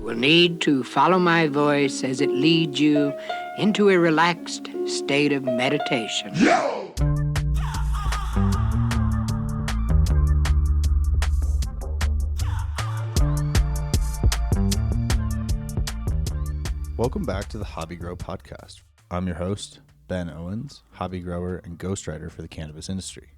will need to follow my voice as it leads you into a relaxed state of meditation. Welcome back to the Hobby Grow podcast. I'm your host, Ben Owens, hobby grower and ghostwriter for the cannabis industry.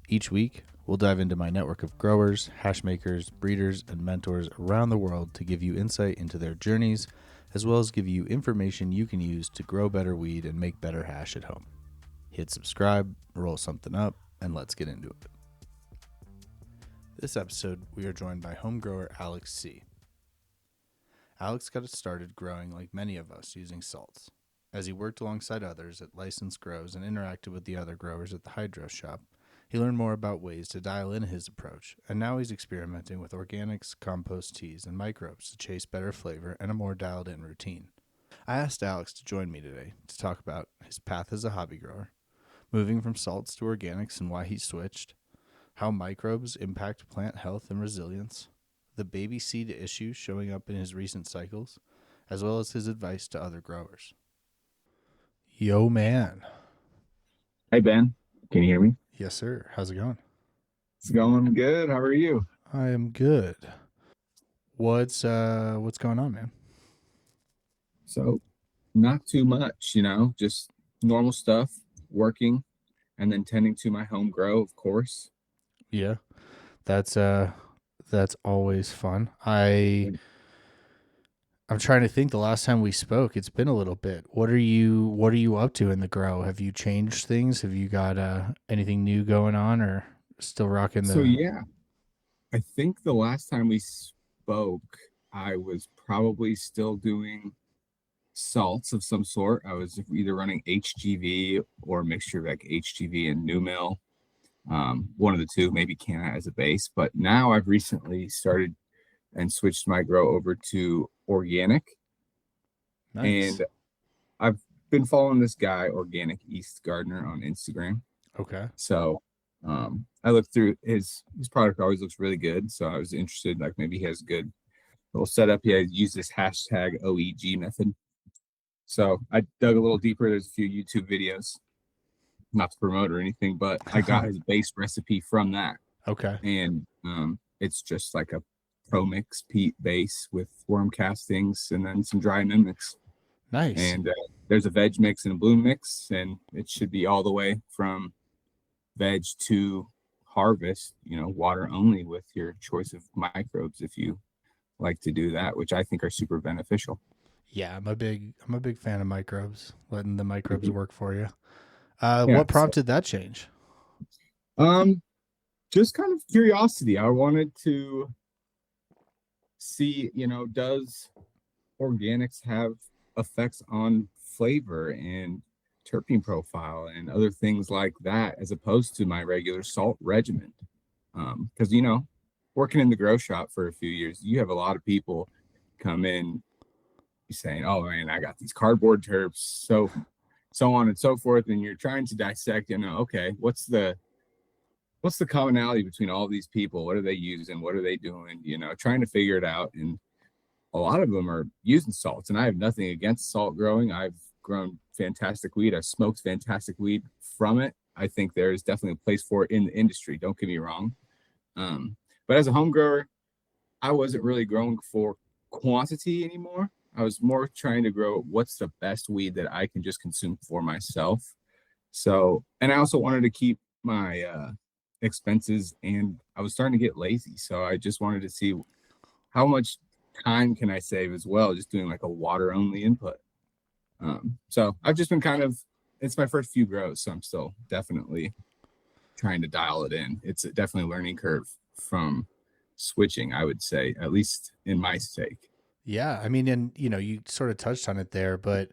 Each week, we'll dive into my network of growers, hash makers, breeders, and mentors around the world to give you insight into their journeys, as well as give you information you can use to grow better weed and make better hash at home. Hit subscribe, roll something up, and let's get into it. This episode, we are joined by home grower Alex C. Alex got started growing like many of us using salts. As he worked alongside others at licensed grows and interacted with the other growers at the hydro shop, he learned more about ways to dial in his approach, and now he's experimenting with organics, compost teas, and microbes to chase better flavor and a more dialed-in routine. I asked Alex to join me today to talk about his path as a hobby grower, moving from salts to organics and why he switched, how microbes impact plant health and resilience, the baby seed issue showing up in his recent cycles, as well as his advice to other growers. Yo, man. Hey, Ben. Can you hear me? Yes, sir. How's it going? It's going good. How are you? I am good. What's going on, man? So, not too much, just normal stuff, working, and then tending to my home grow, of course. Yeah. That's always fun. I'm trying to think the last time we spoke, it's been a little bit. What are you up to in the grow? Have you changed things? Have you got anything new going on, or still rocking the... So yeah, I think the last time we spoke, I was probably still doing salts of some sort. I was either running HGV or a mixture of like HGV and New Mill. One of the two, maybe Canna as a base. But now I've recently started and switched my grow over to organic. Nice. And I've been following this guy, Organic East Gardener, on Instagram. Okay. So I looked through his product, always looks really good. So I was interested, like maybe he has a good little setup. He has used this hashtag OEG method. So I dug a little deeper. There's a few YouTube videos, not to promote or anything, but I got his base recipe from that. Okay. And it's just like a pro mix peat base with worm castings and then some dry mimics. Nice. And there's a veg mix and a bloom mix, and it should be all the way from veg to harvest, water only with your choice of microbes if you like to do that, which I think are super beneficial. Yeah, I'm a big fan of microbes, letting the microbes work for you. Yeah, what prompted that change? Just kind of curiosity. I wanted to see, does organics have effects on flavor and terpene profile and other things like that, as opposed to my regular salt regimen? Because, working in the grow shop for a few years, you have a lot of people come in saying, oh man, I got these cardboard terps, so on and so forth. And you're trying to dissect, okay, what's the commonality between all these people? What are they using? What are they doing? Trying to figure it out. And a lot of them are using salts, and I have nothing against salt growing. I've grown fantastic weed. I've smoked fantastic weed from it. I think there's definitely a place for it in the industry. Don't get me wrong. But as a home grower, I wasn't really growing for quantity anymore. I was more trying to grow what's the best weed that I can just consume for myself. So, and I also wanted to keep my expenses, and I was starting to get lazy. So I just wanted to see how much time can I save as well, just doing like a water only input. So I've just been it's my first few grows, so I'm still definitely trying to dial it in. It's definitely a learning curve from switching, I would say, at least in my sake. Yeah, I mean, and you sort of touched on it there, but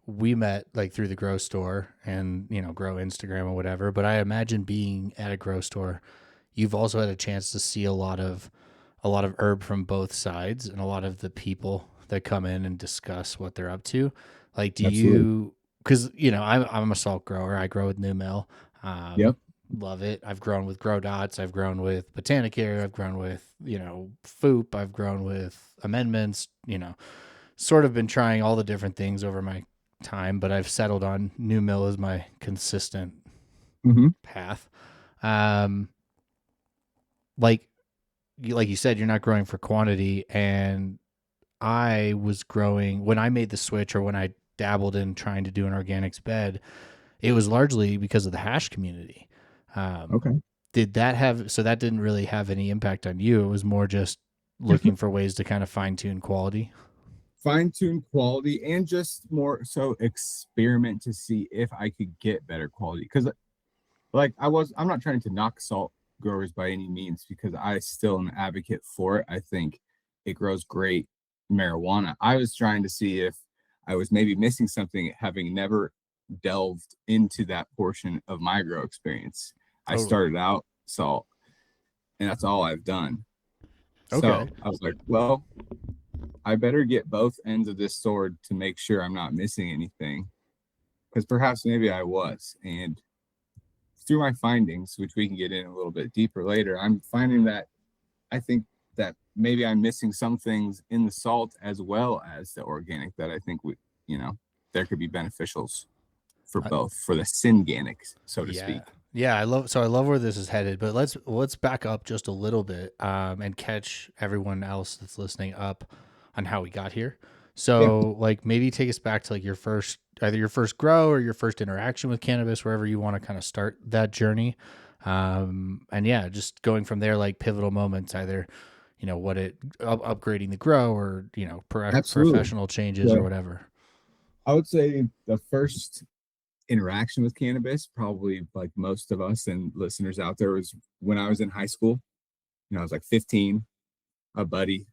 we met like through the grow store and grow Instagram or whatever. But I imagine being at a grow store, you've also had a chance to see a lot of herb from both sides and a lot of the people that come in and discuss what they're up to. Like, do Absolutely. You? Because I'm a salt grower. I grow with New Mill. Yep. Love it. I've grown with Grow Dots. I've grown with Botanicare. I've grown with, Foop. I've grown with amendments, sort of been trying all the different things over my time, but I've settled on New Mill as my consistent Mm-hmm. path. Um, like like you said, you're not growing for quantity, and I was growing when I made the switch, or when I dabbled in trying to do an organics bed. It was largely because of the hash community. Um, Okay. did that have so that didn't really have any impact on you? It was more just looking for ways to kind of fine tune quality. Fine tune quality and just more so experiment to see if I could get better quality. Because I'm not trying to knock salt growers by any means, because I still am an advocate for it. I think it grows great marijuana. I was trying to see if I was maybe missing something, having never delved into that portion of my grow experience. I Totally. started out salt, and that's all I've done. Okay. So I was like, well, I better get both ends of this sword to make sure I'm not missing anything, because perhaps maybe I was. And through my findings, which we can get in a little bit deeper later, I'm finding that I think that maybe I'm missing some things in the salt as well as the organic that I think there could be beneficials for I, both, for the synganic, so to yeah. speak. Yeah, I love where this is headed, but let's back up just a little bit, and catch everyone else that's listening up on how we got here. Yeah, So, like, maybe take us back to like either your first grow or your first interaction with cannabis, wherever you want to kind of start that journey. And yeah, just going from there, like pivotal moments, either upgrading the grow, or absolutely. professional changes or So whatever. I would say the first interaction with cannabis, probably like most of us and listeners out there, was when I was in high school. I was like 15. A buddy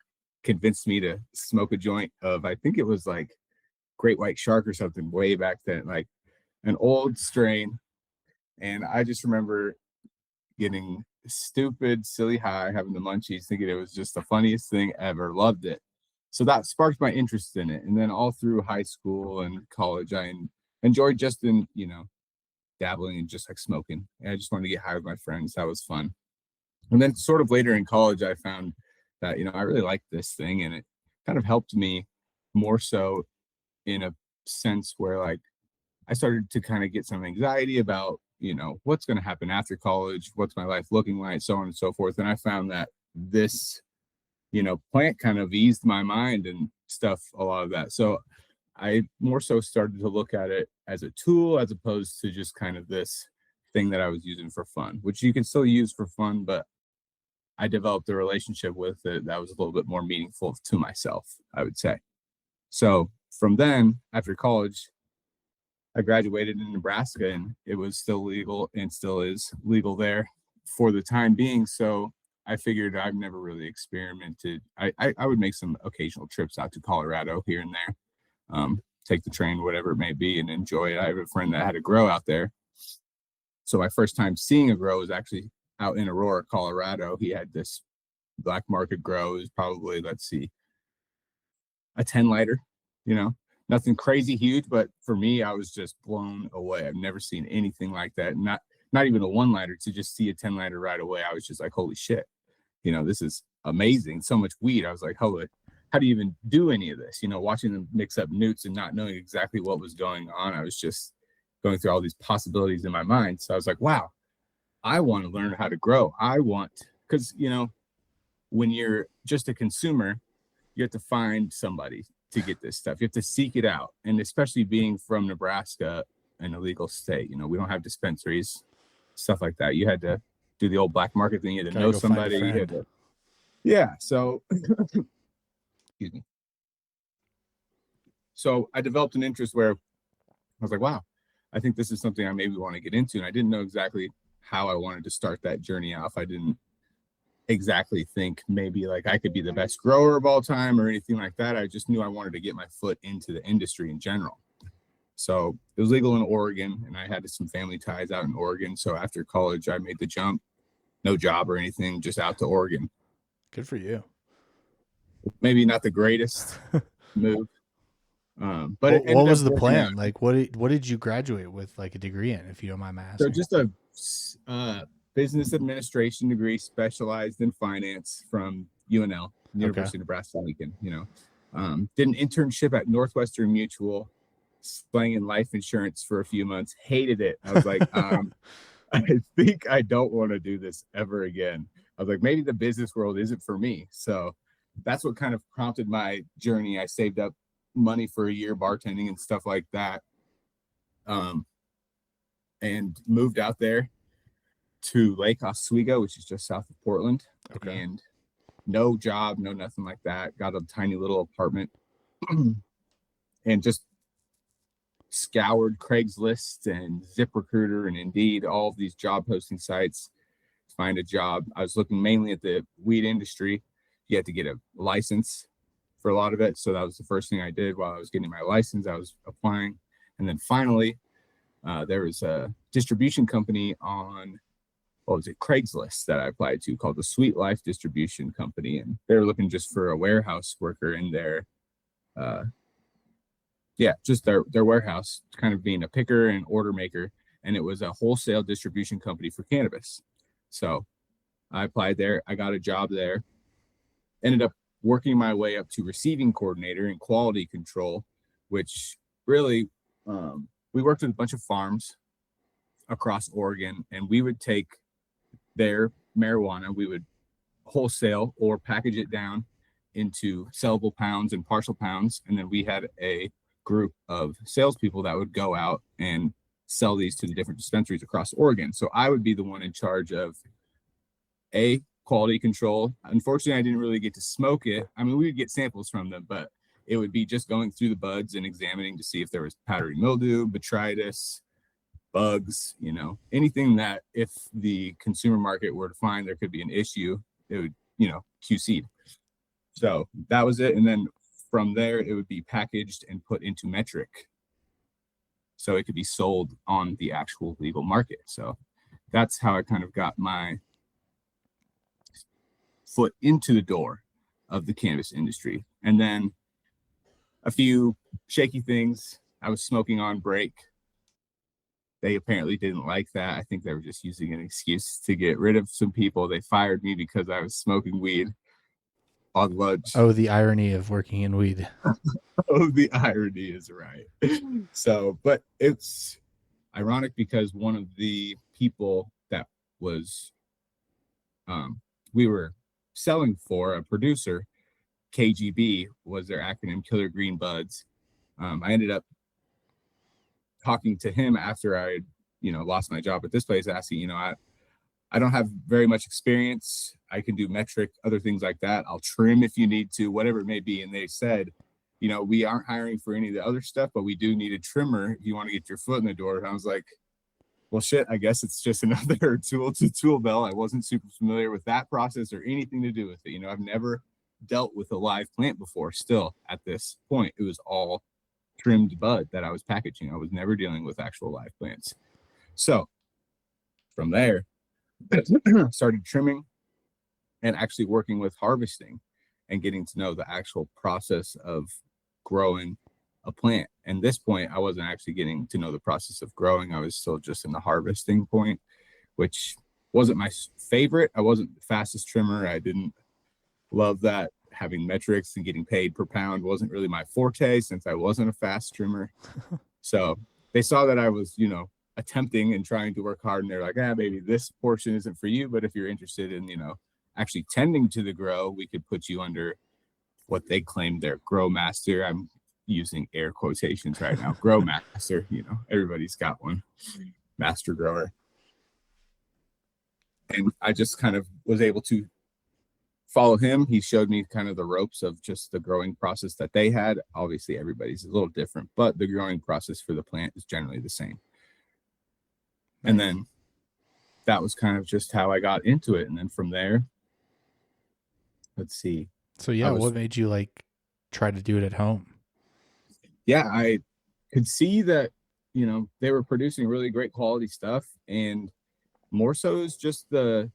convinced me to smoke a joint of, I think it was like Great White Shark or something way back then, like an old strain. And I just remember getting stupid, silly high, having the munchies, thinking it was just the funniest thing ever. Loved it. So that sparked my interest in it. And then all through high school and college, I enjoyed just dabbling and just like smoking. And I just wanted to get high with my friends. That was fun. And then sort of later in college, I found that, I really liked this thing, and it kind of helped me more so in a sense where, like, I started to kind of get some anxiety about, what's going to happen after college, what's my life looking like, so on and so forth. And I found that this, plant kind of eased my mind and stuff, a lot of that. So I more so started to look at it as a tool as opposed to just kind of this thing that I was using for fun, which you can still use for fun, but I developed a relationship with it that was a little bit more meaningful to myself, I would say. So from then, after college, I graduated in Nebraska, and it was still legal and still is legal there for the time being. So I figured I've never really experimented. I would make some occasional trips out to Colorado here and there, take the train, whatever it may be, and enjoy it. I have a friend that had a grow out there. So my first time seeing a grow was actually out in Aurora, Colorado. He had this black market grow. It was probably, let's see, a 10 lighter, you know, nothing crazy huge, but for me, I was just blown away. I've never seen anything like that. Not even a 1 lighter. To just see a 10 lighter right away, I was just like, holy shit, this is amazing. So much weed. I was like, holy, how do you even do any of this? Watching them mix up newts and not knowing exactly what was going on. I was just going through all these possibilities in my mind. So I was like, wow, I want to learn how to grow. Because, when you're just a consumer, you have to find somebody to get this stuff. You have to seek it out. And especially being from Nebraska, an illegal state, we don't have dispensaries, stuff like that. You had to do the old black market thing. You had to Gotta know go find a somebody. You had friend. to, yeah. So, excuse me. So I developed an interest where I was like, wow, I think this is something I maybe want to get into. And I didn't know exactly how I wanted to start that journey off. I didn't exactly think maybe like I could be the best grower of all time or anything like that. I just knew I wanted to get my foot into the industry in general. So it was legal in Oregon, and I had some family ties out in Oregon. So after college, I made the jump, no job or anything, just out to Oregon. Good for you. Maybe not the greatest move, but it What ended up was the working out. plan? Like, what did you graduate with, like, a degree in, if you don't mind my So asking? just a business administration degree, specialized in finance from UNL, University of Nebraska-Lincoln. Did an internship at Northwestern Mutual, slanging life insurance for a few months. Hated it. I was like, I think I don't want to do this ever again. I was like, maybe the business world isn't for me. So that's what kind of prompted my journey. I saved up money for a year bartending and stuff like that, and moved out there to Lake Oswego, which is just south of Portland. Okay. And no job, no nothing like that. Got a tiny little apartment and just scoured Craigslist and ZipRecruiter and Indeed, all of these job posting sites to find a job. I was looking mainly at the weed industry. You had to get a license for a lot of it. So that was the first thing I did while I was getting my license. I was applying. And then finally, there was a distribution company on, Craigslist that I applied to, called the Sweet Life Distribution Company. And they were looking just for a warehouse worker in their, just their warehouse, kind of being a picker and order maker. And it was a wholesale distribution company for cannabis. So I applied there. I got a job there. Ended up working my way up to receiving coordinator and quality control, which really, we worked with a bunch of farms across Oregon, and we would take their marijuana, we would wholesale or package it down into sellable pounds and partial pounds. And then we had a group of salespeople that would go out and sell these to the different dispensaries across Oregon. So I would be the one in charge of quality control. Unfortunately, I didn't really get to smoke it. I mean, we would get samples from them, but it would be just going through the buds and examining to see if there was powdery mildew, botrytis, bugs, anything that if the consumer market were to find there could be an issue, it would, QC'd. So that was it. And then from there, it would be packaged and put into metric, so it could be sold on the actual legal market. So that's how I kind of got my foot into the door of the cannabis industry. And then a few shaky things. I was smoking on break. They apparently didn't like that. I think they were just using an excuse to get rid of some people. They fired me because I was smoking weed on lunch. Oh, the irony of working in weed. Oh, the irony is right. So, but it's ironic because one of the people that was, we were selling for, a producer, KGB was their acronym, Killer Green Buds. I ended up talking to him after I lost my job at this place, asking, I don't have very much experience. I can do metric, other things like that. I'll trim if you need to, whatever it may be. And they said, we aren't hiring for any of the other stuff, but we do need a trimmer if you want to get your foot in the door. And I was like, well, shit, I guess it's just another tool to tool belt. I wasn't super familiar with that process or anything to do with it. I've never dealt with a live plant before. Still at this point, it was all trimmed bud that I was packaging. I was never dealing with actual live plants. So from there, started trimming and actually working with harvesting and getting to know the actual process of growing a plant. And this point, I wasn't actually getting to know the process of growing. I was still just in the harvesting point, which wasn't my favorite. I wasn't the fastest trimmer. I didn't love that. Having metrics and getting paid per pound wasn't really my forte, since I wasn't a fast trimmer. So they saw that I was, attempting and trying to work hard, and they're like, maybe this portion isn't for you, but if you're interested in, actually tending to the grow, we could put you under what they claimed their grow master. I'm using air quotations right now. Grow master, everybody's got one. Master grower. And I just kind of was able to follow him. He showed me kind of the ropes of just the growing process that they had. Obviously, everybody's a little different, but the growing process for the plant is generally the same. And then that was kind of just how I got into it. And then from there, let's see. So what made you try to do it at home? Yeah, I could see that, they were producing really great quality stuff. And more so is just I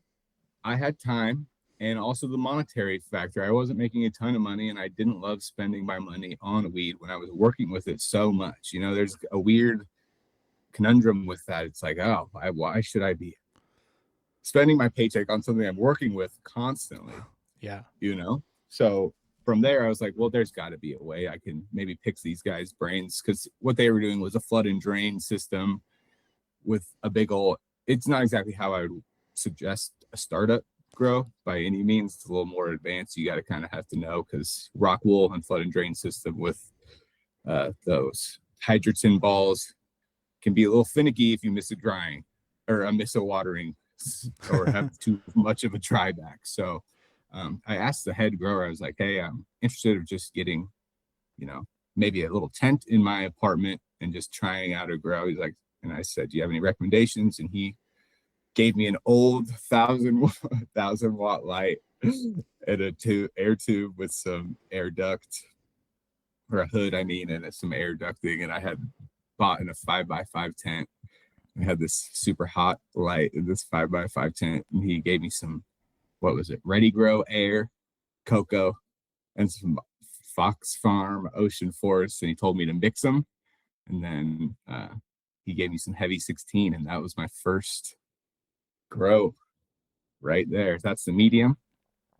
had time, and also the monetary factor. I wasn't making a ton of money, and I didn't love spending my money on weed when I was working with it so much. There's a weird conundrum with that. It's like, oh, why should I be spending my paycheck on something I'm working with constantly? Yeah. So from there, I was like, well, there's got to be a way I can maybe pick these guys' brains, because what they were doing was a flood and drain system with a big old. It's not exactly how I would suggest a startup grow by any means. It's a little more advanced. You got to kind of have to know, because rock wool and flood and drain system with those hydrogen balls can be a little finicky if you miss a drying or miss a watering or have too much of a dry back. So I asked the head grower, I was like, hey, I'm interested in just getting, maybe a little tent in my apartment and just trying out a grow. He's like, and I said, do you have any recommendations? And he gave me an old 1,000 watt light and a air tube with some air duct, or a hood, and some air ducting. And I had bought in a 5x5 tent. I had this super hot light in this 5x5 tent, and he gave me some, what was it? Ready Grow Air, cocoa, and some Fox Farm Ocean Forest, and he told me to mix them. And then he gave me some Heavy 16, and that was my first grow right there. That's the medium,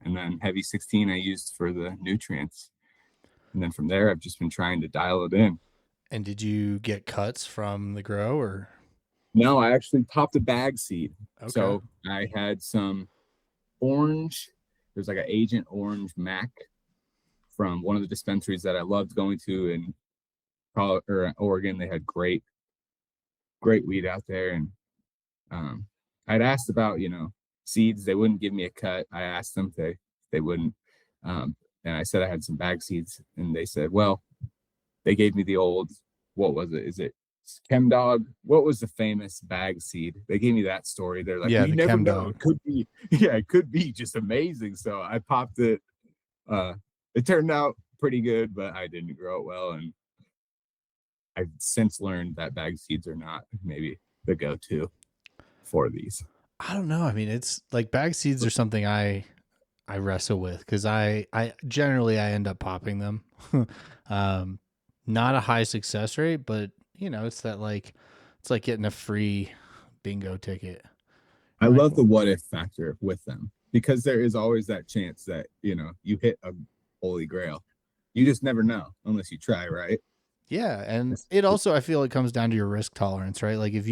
and then Heavy 16 I used for the nutrients. And then from there, I've just been trying to dial it in. And did you get cuts from the grow, or? No, I actually popped a bag seed. Okay. So I had some orange. There's like an Agent Orange Mac from one of the dispensaries that I loved going to in Oregon. They had great weed out there. And I'd asked about, seeds. They wouldn't give me a cut. I asked them if they wouldn't. And I said I had some bag seeds, and they said, well, they gave me the old, what was it? Is it Chem Dog? What was the famous bag seed? They gave me that story. They're like, yeah, we the never Chem know. Dog. It could be, it could be just amazing. So I popped it. It turned out pretty good, but I didn't grow it well. And I've since learned that bag seeds are not maybe the go-to for these. I don't know. I mean, it's like bag seeds are something I wrestle with, because I generally I end up popping them. Not a high success rate, but it's that it's like getting a free bingo ticket. I love the what if factor with them, because there is always that chance that, you hit a holy grail. You just never know unless you try, right? Yeah. And it also, I feel it comes down to your risk tolerance, right? Like if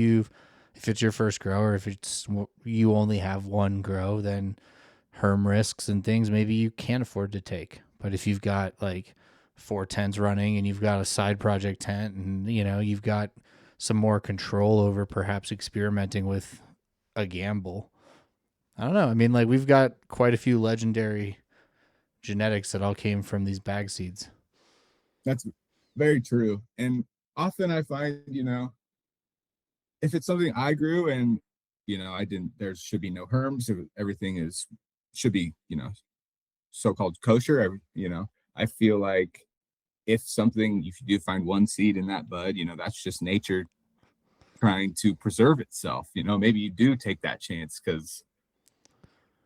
it's your first grow, or if you only have one grow, then herm risks and things maybe you can't afford to take. But if you've got like 4 tents running, and you've got a side project tent, and you've got some more control over perhaps experimenting with a gamble. I don't know. I mean, like, we've got quite a few legendary genetics that all came from these bag seeds. That's very true. And often I find, if it's something I grew and, there should be no herms, everything should be, so-called kosher, I feel like if you do find one seed in that bud, that's just nature trying to preserve itself. Maybe you do take that chance, because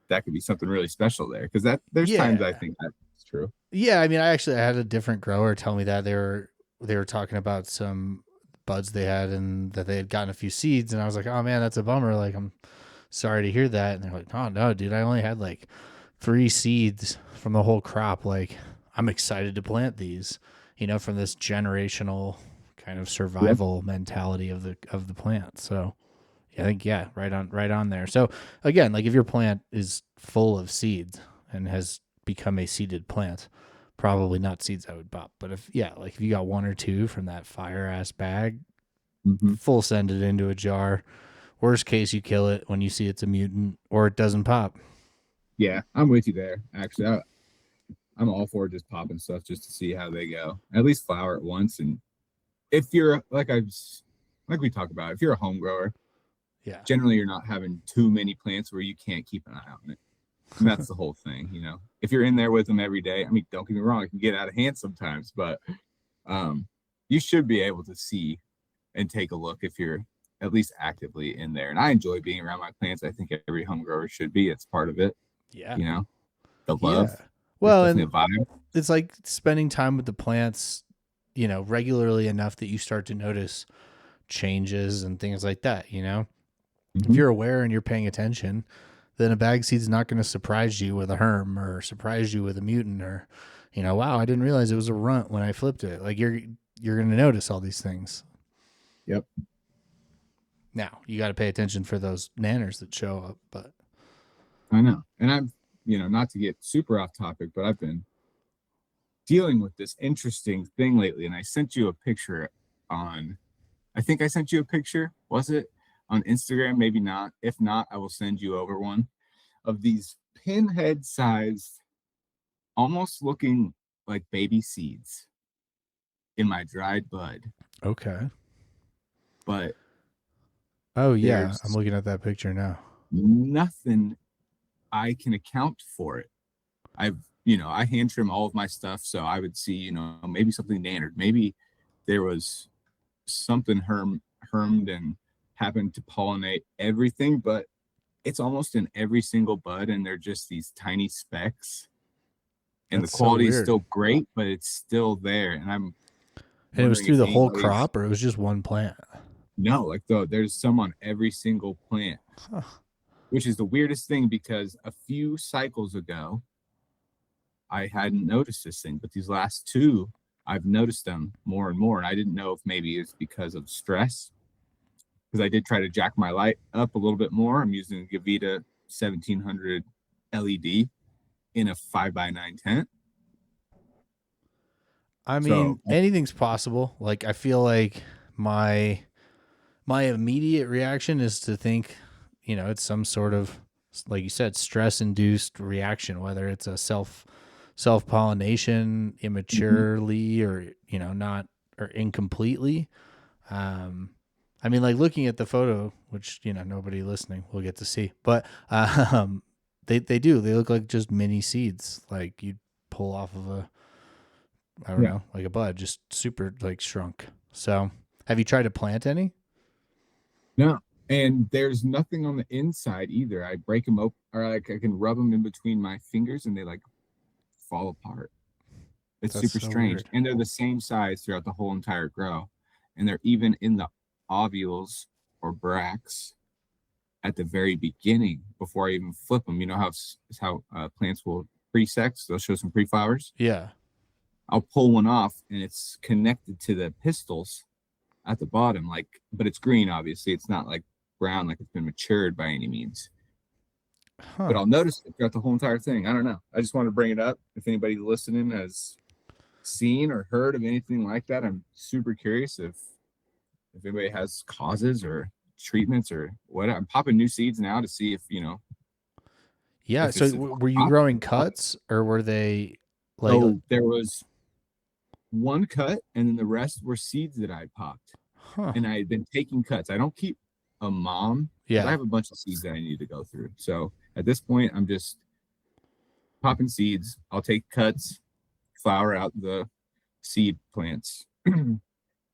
that could be something really special there. Because there's times I think that's true. Yeah, I mean, I had a different grower tell me that they were talking about some buds they had, and that they had gotten a few seeds, and I was like, oh man, that's a bummer. Like, I'm sorry to hear that. And they're like, oh no, dude, I only had like 3 seeds from the whole crop. Like, I'm excited to plant these, from this generational kind of survival mentality of the plant. So I think, right on there. So again, like if your plant is full of seeds and has become a seeded plant, probably not seeds I would pop. But if you got 1 or 2 from that fire ass bag, full send it into a jar. Worst case, you kill it when you see it's a mutant or it doesn't pop. Yeah, I'm with you there. Actually, I'm all for just popping stuff just to see how they go. At least flower it once. And if you're like we talked about, if you're a home grower, generally you're not having too many plants where you can't keep an eye on it. And that's the whole thing, If you're in there with them every day, I mean, don't get me wrong, it can get out of hand sometimes, but you should be able to see and take a look if you're at least actively in there. And I enjoy being around my plants. I think every home grower should be. It's part of it. Yeah. The love. Yeah. Well, and vibe. It's like spending time with the plants, regularly enough that you start to notice changes and things like that, you know? If Mhm. you're aware and you're paying attention, then a bag seed's not going to surprise you with a herm or surprise you with a mutant or, you know, wow, I didn't realize it was a runt when I flipped it. Like you're going to notice all these things. Yep. Now, you got to pay attention for those nanners that show up, but I know. And I've, not to get super off topic, but I've been dealing with this interesting thing lately. And I sent you a picture I think I sent you a picture. Was it on Instagram? Maybe not. If not, I will send you over one of these pinhead sized, almost looking like baby seeds in my dried bud. okay. But Oh yeah, I'm there's looking at that picture now. nothing I can account for it. I hand trim all of my stuff, so I would see, maybe something nannered. Maybe there was something hermed and happened to pollinate everything, but it's almost in every single bud, and they're just these tiny specks. And the That's so quality is weird. still great, but it's still there. And I'm And it was wondering through if the whole anybody's crop or it was just one plant? no, like there's some on every single plant, Huh. which is the weirdest thing because a few cycles ago I hadn't noticed this thing, but these last two I've noticed them more and more. And I didn't know if maybe it's because of stress, because I did try to jack my light up a little bit more. I'm using a Gavita 1700 LED in a 5x9 tent. I mean, So anything's possible. Like I feel like my immediate reaction is to think, you know, it's some sort of, like you said, stress induced reaction, whether it's a self pollination immaturely or, you know, not or incompletely. I mean, like looking at the photo, which, you know, nobody listening will get to see, but they look like just mini seeds, like you'd pull off of a, I don't yeah, know, like a bud, just super like shrunk. So have you tried to plant any? no. And there's nothing on the inside either. I break them open, or like I can rub them in between my fingers and they like fall apart. It's That's super so strange. weird. And they're the same size throughout the whole entire grow. And they're even in the ovules or bracts at the very beginning before I even flip them. You know how plants will pre-sex, they'll show some pre-flowers. Yeah. I'll pull one off and it's connected to the pistils at the bottom, but it's green, obviously. It's not like brown, like it's been matured by any means. But Huh. I'll notice it throughout the whole entire thing. I don't know. I just want to bring it up. If anybody listening has seen or heard of anything like that, I'm super curious if anybody has causes or treatments or what. I'm popping new seeds now to see if Yeah. if So it's were you growing cuts or were they like, so there was one cut and then the rest were seeds that I popped. huh? And I had been taking cuts. I don't keep a mom because I Yeah. have a bunch of seeds that I need to go through. So at this point, I'm just popping seeds. I'll take cuts, flower out the seed plants, and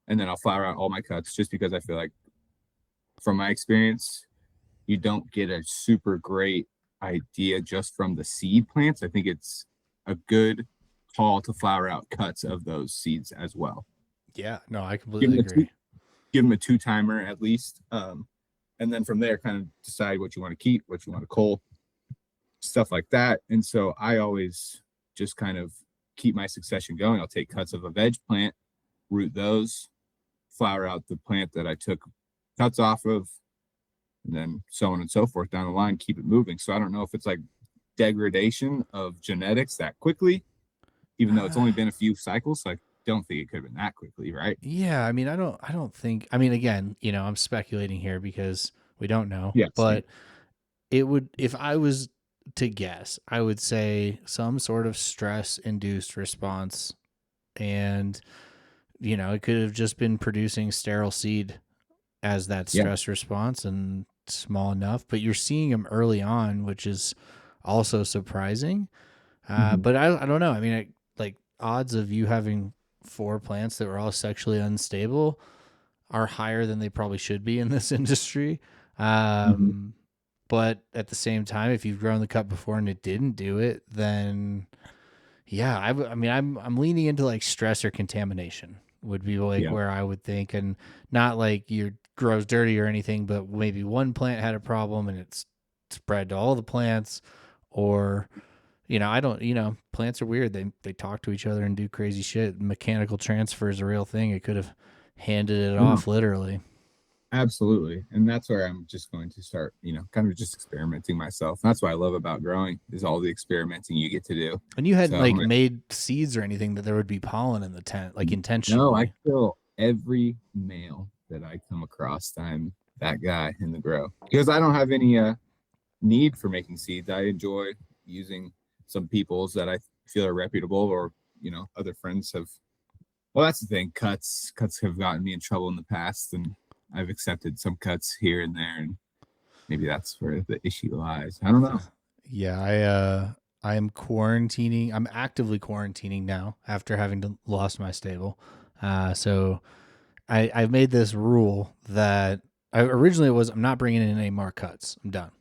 then I'll flower out all my cuts just because I feel like, from my experience, you don't get a super great idea just from the seed plants. I think it's a good call to flower out cuts of those seeds as well. Yeah. No, I Give completely them a two, agree. give them a two timer at least, and then from there, kind of decide what you want to keep, what you want to cull, stuff like that. And so I always just kind of keep my succession going. I'll take cuts of a veg plant, root those, flower out the plant that I took cuts off of, and then so on and so forth down the line, keep it moving. So I don't know if it's like degradation of genetics that quickly, even though it's only been a few cycles. Like, don't think it could have been that quickly, right? Yeah, I mean, I don't think, I mean, again, you know, I'm speculating here because we don't know, Yeah, same. but it would, if I was to guess, I would say some sort of stress induced response. And, you know, it could have just been producing sterile seed as that Yeah. stress response and small enough, but you're seeing them early on, which is also surprising. Mhm. But I don't know. I mean, like odds of you having 4 plants that were all sexually unstable are higher than they probably should be in this industry. Mhm. But at the same time, if you've grown the cut before and it didn't do it, then yeah, I mean, I'm leaning into like stress or contamination. would be like Yeah. where I would think, and not like your grows dirty or anything, but maybe one plant had a problem and it's spread to all the plants, or I don't, plants are weird. They talk to each other and do crazy shit. Mechanical transfer is a real thing. It could have handed it No, off literally. absolutely. And that's where I'm just going to start, kind of just experimenting myself. That's what I love about growing is all the experimenting you get to do. And you hadn't So like made seeds or anything that there would be pollen in the tent, like no, I intentionally. kill every male that I come across. I'm that guy in the grow because I don't have any need for making seeds. I enjoy using some people's that I feel are reputable, or other friends have. Well, that's the thing. Cuts have gotten me in trouble in the past, and I've accepted some cuts here and there, and maybe that's where the issue lies. I don't know. Yeah, I am quarantining. I'm actively quarantining now after having lost my stable. So I've made this rule that originally it was I'm not bringing in any more cuts. I'm done.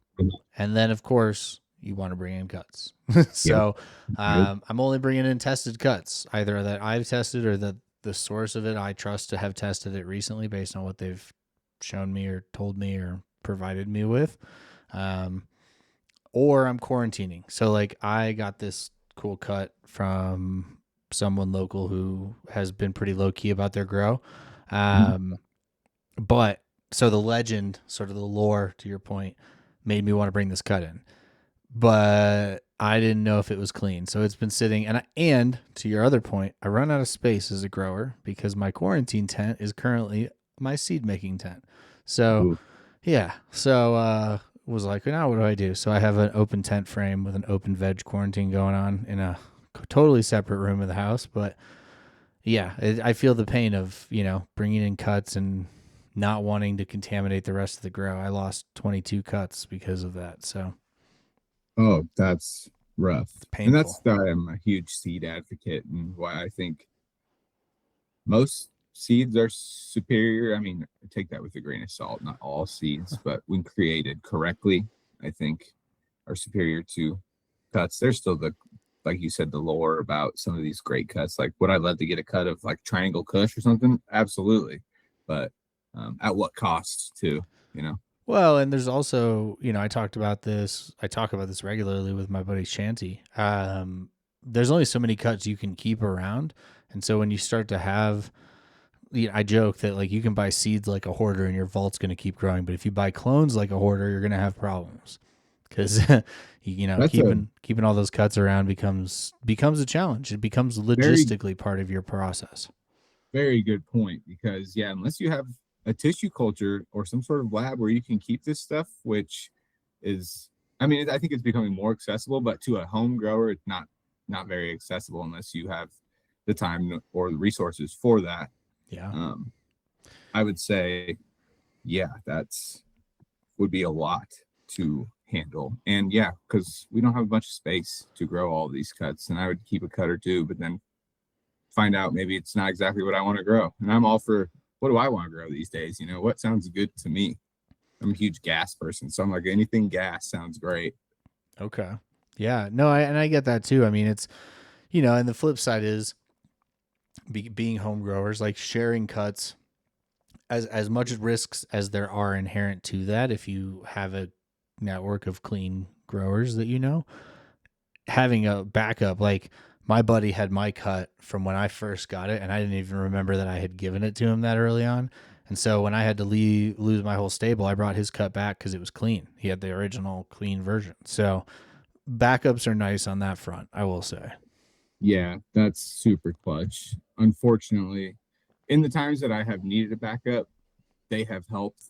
And then of course you want to bring in cuts. So Yep. I'm only bringing in tested cuts, either that I've tested or that the source of it I trust to have tested it recently based on what they've shown me or told me or provided me with. Um, or I'm quarantining. So like I got this cool cut from someone local who has been pretty low key about their grow. Um, but so the legend, sort of the lore to your point, made me want to bring this cut in. But I didn't know if it was clean. So it's been sitting and to your other point, I run out of space as a grower because my quarantine tent is currently my seed making tent. So Ooh. yeah. So was like, now what do I do? So I have an open tent frame with an open veg quarantine going on in a totally separate room of the house. But yeah, I feel the pain of, bringing in cuts and not wanting to contaminate the rest of the grow. I lost 22 cuts because of that. So Oh, that's rough. it's And painful. that's why I'm a huge seed advocate and why I think most seeds are superior. I mean, take that with a grain of salt. Not all seeds, but when created correctly, I think are superior to cuts. There's still like you said, the lore about some of these great cuts. Like, would I love to get a cut of like Triangle Kush or something? Absolutely. But at what cost too, Well, and there's also, I talk about this regularly with my buddy Shanty. There's only so many cuts you can keep around. And so when you start to have, I joke that like you can buy seeds like a hoarder and your vault's going to keep growing. But if you buy clones like a hoarder, you're going to have problems because, That's a keeping all those cuts around becomes a challenge. It becomes very, logistically part of your process. very good point because, yeah, unless you have a tissue culture or some sort of lab where you can keep this stuff, which is, I mean, I think it's becoming more accessible, but to a home grower, it's not very accessible unless you have the time or the resources for that. Yeah. I would say, yeah, that's would be a lot to handle. And yeah, because we don't have a bunch of space to grow all these cuts. And I would keep a cut or two, but then find out maybe it's not exactly what I want to grow. And I'm all for what do I want to grow these days? What sounds good to me? I'm a huge gas person. So I'm like anything gas sounds great. Okay. Yeah. No, I get that too. I mean, it's, and the flip side is being home growers, like sharing cuts as much risks as there are inherent to that. If you have a network of clean growers that having a backup, like my buddy had my cut from when I first got it, and I didn't even remember that I had given it to him that early on. And so when I had to lose my whole stable, I brought his cut back because it was clean. He had the original clean version. So backups are nice on that front, I will say. Yeah, that's super clutch. Unfortunately, in the times that I have needed a backup, they have helped.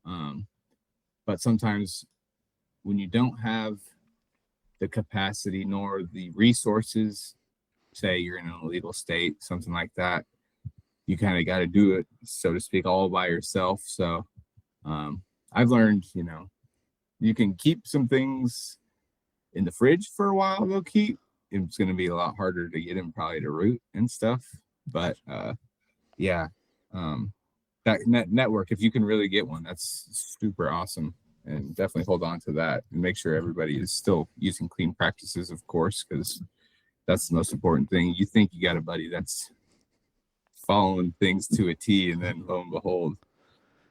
But sometimes when you don't have the capacity nor the resources, say you're in an illegal state, something like that, you kind of got to do it, so to speak, all by yourself. So I've learned, you can keep some things in the fridge for a while. They'll keep. It's going to be a lot harder to get them probably to root and stuff. But yeah, that network, if you can really get one, that's super awesome. And definitely hold on to that and make sure everybody is still using clean practices, of course, because that's the most important thing. You think you got a buddy that's following things to a T, and then lo and behold,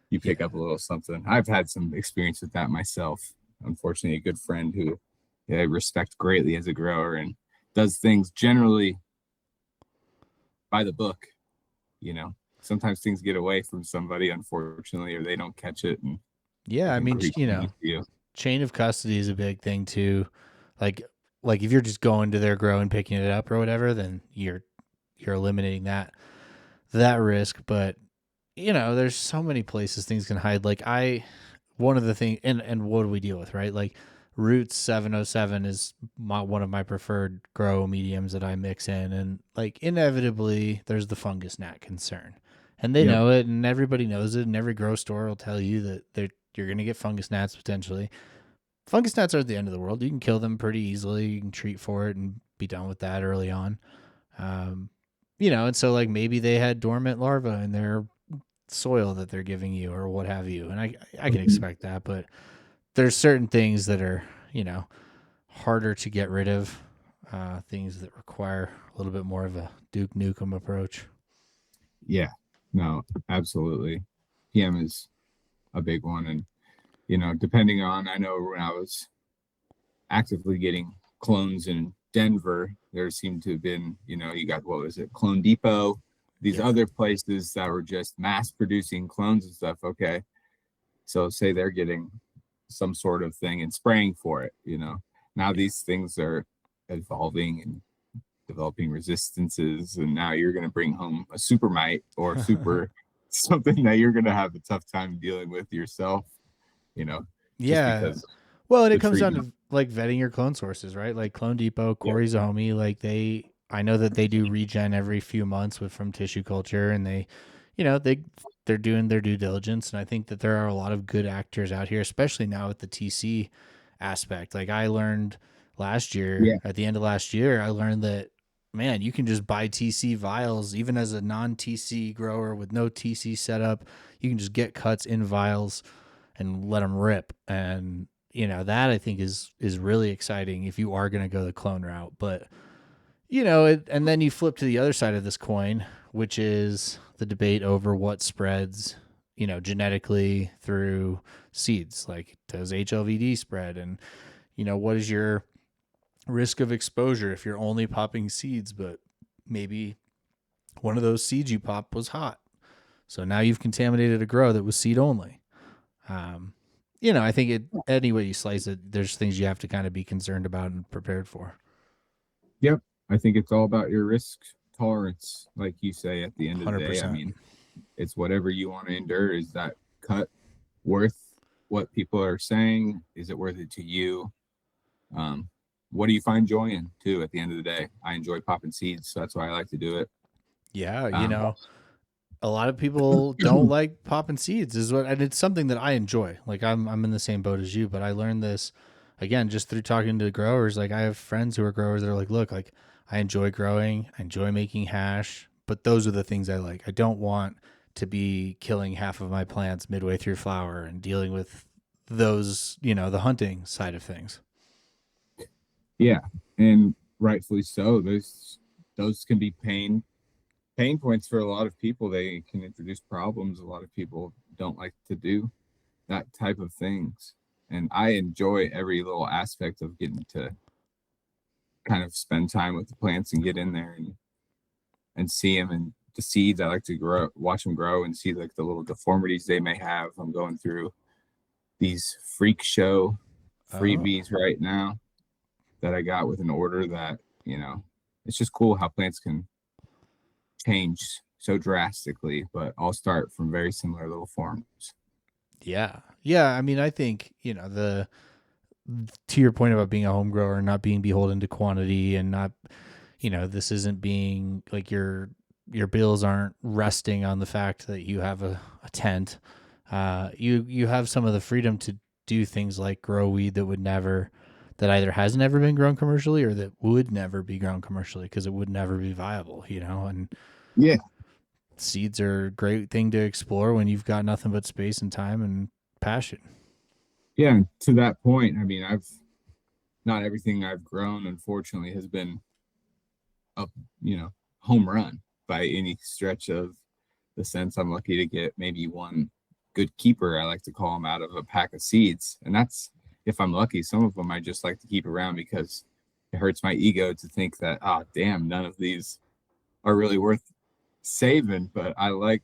you pick up a little something. I've had some experience with that myself. Unfortunately, a good friend who I respect greatly as a grower and does things generally by the book. Sometimes things get away from somebody, unfortunately, or they don't catch it. And yeah, I mean, chain of custody is a big thing too. Like if you're just going to their grow and picking it up or whatever, then you're eliminating that risk. But there's so many places things can hide. Like one of the things, and what do we deal with, right? Like Roots 707 is one of my preferred grow mediums that I mix in, and like inevitably there's the fungus gnat concern, and they know it, and everybody knows it, and every grow store will tell you that you're going to get fungus gnats potentially. Fungus gnats aren't the end of the world. You can kill them pretty easily. You can treat for it and be done with that early on. And so like maybe they had dormant larvae in their soil that they're giving you or what have you. And I can expect that, but there's certain things that are, harder to get rid of, things that require a little bit more of a Duke Nukem approach. Yeah, no, absolutely. PM is a big one. And, depending on, I know when I was actively getting clones in Denver, there seemed to have been, you got, what was it, Clone Depot, these other places that were just mass producing clones and stuff. Okay. So say they're getting some sort of thing and spraying for it, now these things are evolving and developing resistances. And now you're going to bring home a super mite or super something that you're going to have a tough time dealing with yourself, Yeah. Well, and it comes down to like vetting your clone sources, right? Like Clone Depot, Corey's a homie, like I know that they do regen every few months from tissue culture, and they're doing their due diligence. And I think that there are a lot of good actors out here, especially now with the TC aspect. Like I learned last year, at the end of last year, I learned that, man, you can just buy TC vials, even as a non-TC grower with no TC setup. You can just get cuts in vials and let them rip. And, that I think is really exciting if you are going to go the clone route. But, and then you flip to the other side of this coin, which is the debate over what spreads, genetically through seeds. Like, does HLVD spread? And, what is your risk of exposure if you're only popping seeds, but maybe one of those seeds you popped was hot? So now you've contaminated a grow that was seed only. I think any way you slice it, there's things you have to kind of be concerned about and prepared for. Yep. I think it's all about your risk tolerance, like you say, at the end of 100%. The day. I mean, it's whatever you want to endure. Is that cut worth what people are saying? Is it worth it to you? What do you find joy in too? At the end of the day, I enjoy popping seeds, so that's why I like to do it. Yeah, a lot of people don't like popping seeds, and it's something that I enjoy. Like I'm in the same boat as you, but I learned this again just through talking to growers. Like I have friends who are growers that are like, look, like I enjoy growing, I enjoy making hash, but those are the things I like. I don't want to be killing half of my plants midway through flower and dealing with those, the hunting side of things. Yeah, and rightfully so. Those can be pain points for a lot of people. They can introduce problems. A lot of people don't like to do that type of things. And I enjoy every little aspect of getting to kind of spend time with the plants and get in there and see them and the seeds. I like to watch them grow and see like the little deformities they may have. I'm going through these freak show freebies right now that I got with an order that, it's just cool how plants can change so drastically, but all start from very similar little forms. Yeah. I mean, I think, to your point about being a home grower, not being beholden to quantity and not, this isn't being like your bills aren't resting on the fact that you have a tent. You have some of the freedom to do things like grow weed that either has never been grown commercially or that would never be grown commercially because it would never be viable, and seeds are a great thing to explore when you've got nothing but space and time and passion. Yeah. And to that point, I mean, not everything I've grown, unfortunately, has been a, home run. by any stretch of the sense. I'm lucky to get maybe one good keeper, I like to call them, out of a pack of seeds. And that's if I'm lucky. Some of them I just like to keep around because it hurts my ego to think that, damn, none of these are really worth saving. But I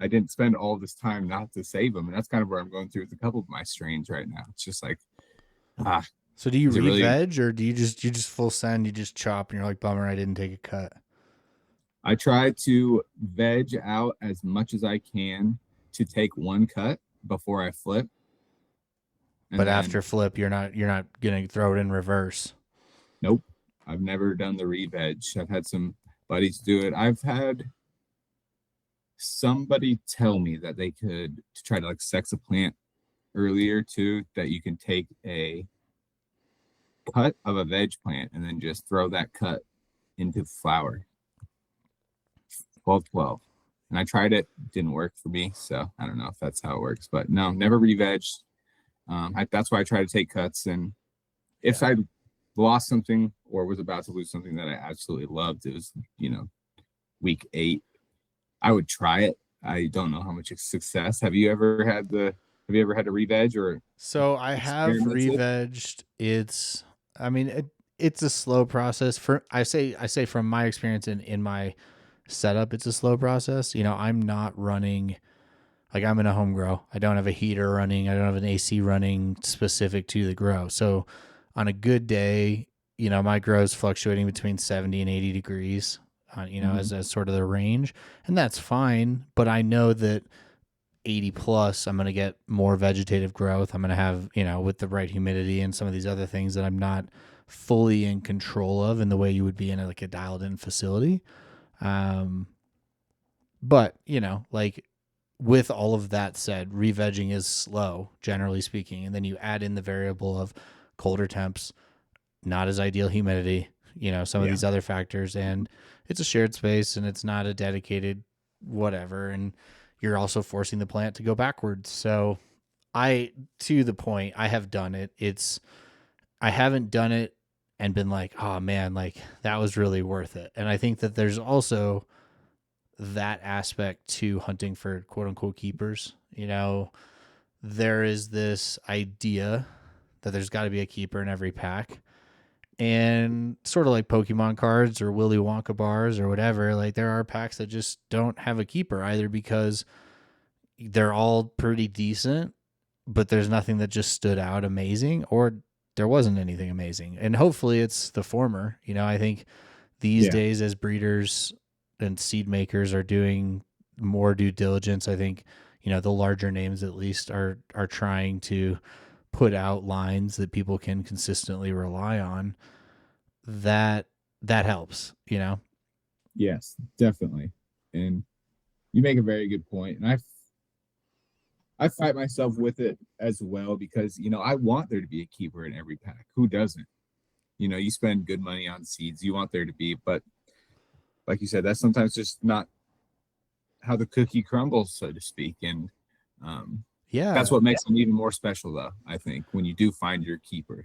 didn't spend all this time not to save them. And that's kind of where I'm going through with a couple of my strains right now. It's just like, So do you Is it really- re-veg or do you just full send, you just chop and you're like, bummer, I didn't take a cut? I try to veg out as much as I can to take one cut before I flip. And But then- after flip, you're not gonna throw it in reverse. Nope. I've never done the re-veg. I've had some buddies do it. I've had somebody tell me that they could to try to like sex a plant earlier too, that you can take a cut of a veg plant and then just throw that cut into flower. 12-12. And I tried it, didn't work for me. So I don't know if that's how it works, but no, never re-veg. That's why I try to take cuts. And if I lost something or was about to lose something that I absolutely loved, it was, week 8, I would try it. I don't know how much success. Have you ever had to re-veg or? So I have re-vegged. It's a slow process. I say from my experience in my setup, it's a slow process. I'm not running, like I'm in a home grow. I don't have a heater running. I don't have an AC running specific to the grow. So on a good day, my grow is fluctuating between 70 and 80 degrees as sort of the range, and that's fine. But I know that 80 plus, I'm going to get more vegetative growth. I'm going to have, with the right humidity and some of these other things that I'm not fully in control of in the way you would be in a dialed in facility. But with all of that said, re-vegging is slow, generally speaking. And then you add in the variable of colder temps, not as ideal humidity, some of these other factors, and it's a shared space and it's not a dedicated whatever. And you're also forcing the plant to go backwards. So to the point, I have done it. I haven't done it and been like, oh man, that was really worth it. And I think that there's also that aspect to hunting for quote unquote keepers. There is this idea that there's got to be a keeper in every pack, and sort of like Pokemon cards or Willy Wonka bars or whatever, there are packs that just don't have a keeper, either because they're all pretty decent, but there's nothing that just stood out amazing, or there wasn't anything amazing. And hopefully it's the former. I think these days, as breeders and seed makers are doing more due diligence, I think, the larger names at least are trying to put out lines that people can consistently rely on. That helps, Yes, definitely. And you make a very good point. And I fight myself with it as well because, I want there to be a keeper in every pack. Who doesn't? You spend good money on seeds, you want there to be, but like you said, that's sometimes just not how the cookie crumbles, so to speak. And that's what makes them even more special, though, I think, when you do find your keeper,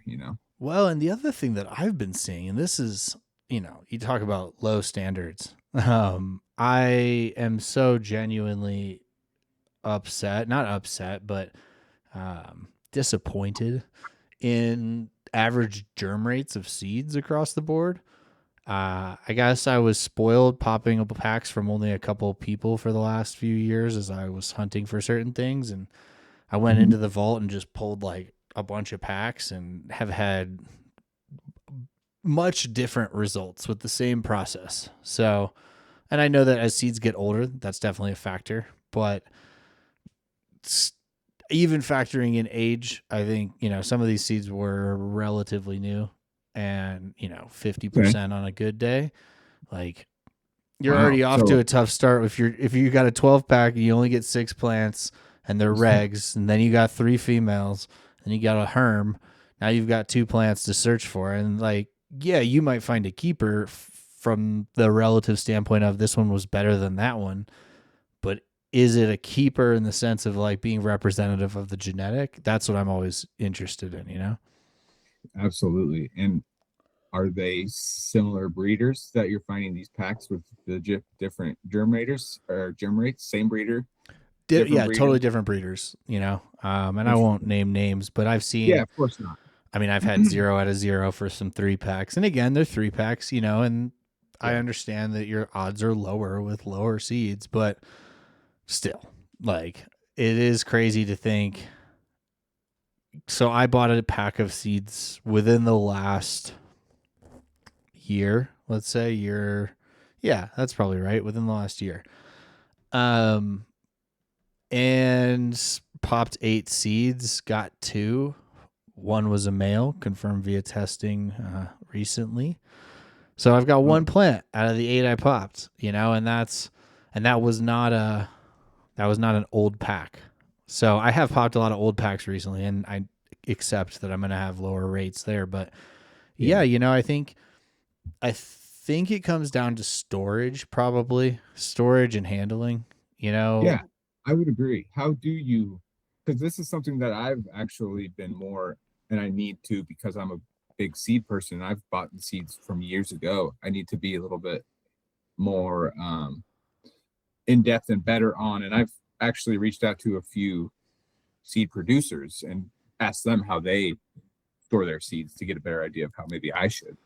Well, and the other thing that I've been seeing, and this is, you talk about low standards. I am so genuinely not upset, but disappointed in average germ rates of seeds across the board. I guess I was spoiled popping up packs from only a couple people for the last few years as I was hunting for certain things. And I went into the vault and just pulled a bunch of packs and have had much different results with the same process. So, and I know that as seeds get older, that's definitely a factor, but even factoring in age, I think, some of these seeds were relatively new, and 50% on a good day, you're already off to a tough start. If you got a 12 pack and you only get 6 plants and they're regs, and then you got 3 females and you got a herm, now you've got 2 plants to search for. And you might find a keeper from the relative standpoint of this one was better than that one, but is it a keeper in the sense of being representative of the genetic? That's what I'm always interested in, Absolutely. And are they similar breeders that you're finding these packs with the different germ raters or germ rates? Same breeder, different Yeah, breeder? totally different breeders, and I won't Interesting. name names, but Yeah, I've of course not. had 0 out of 0 for some 3-packs. And again, they're 3-packs, and I Yeah. understand that your odds are lower with lower seeds, but still, like, it is crazy to think. So I bought a pack of seeds within the last year, let's say year. Yeah, that's probably right. Within the last year. Um, and popped 8 seeds, got 2. One was a male, confirmed via testing recently. So I've got Oh, one plant out of the 8 I popped, and that was not an old pack. So I have popped a lot of old packs recently, and I accept that I'm going to have lower rates there. But yeah, yeah. I think it comes down to storage, probably storage and handling. Yeah, I would agree. How do you, because this is something that I've actually been more, and I need to because I'm a big seed person. I've bought the seeds from years ago. I need to be a little bit more in depth and better on. And I've actually reached out to a few seed producers and asked them how they store their seeds to get a better idea of how maybe I should.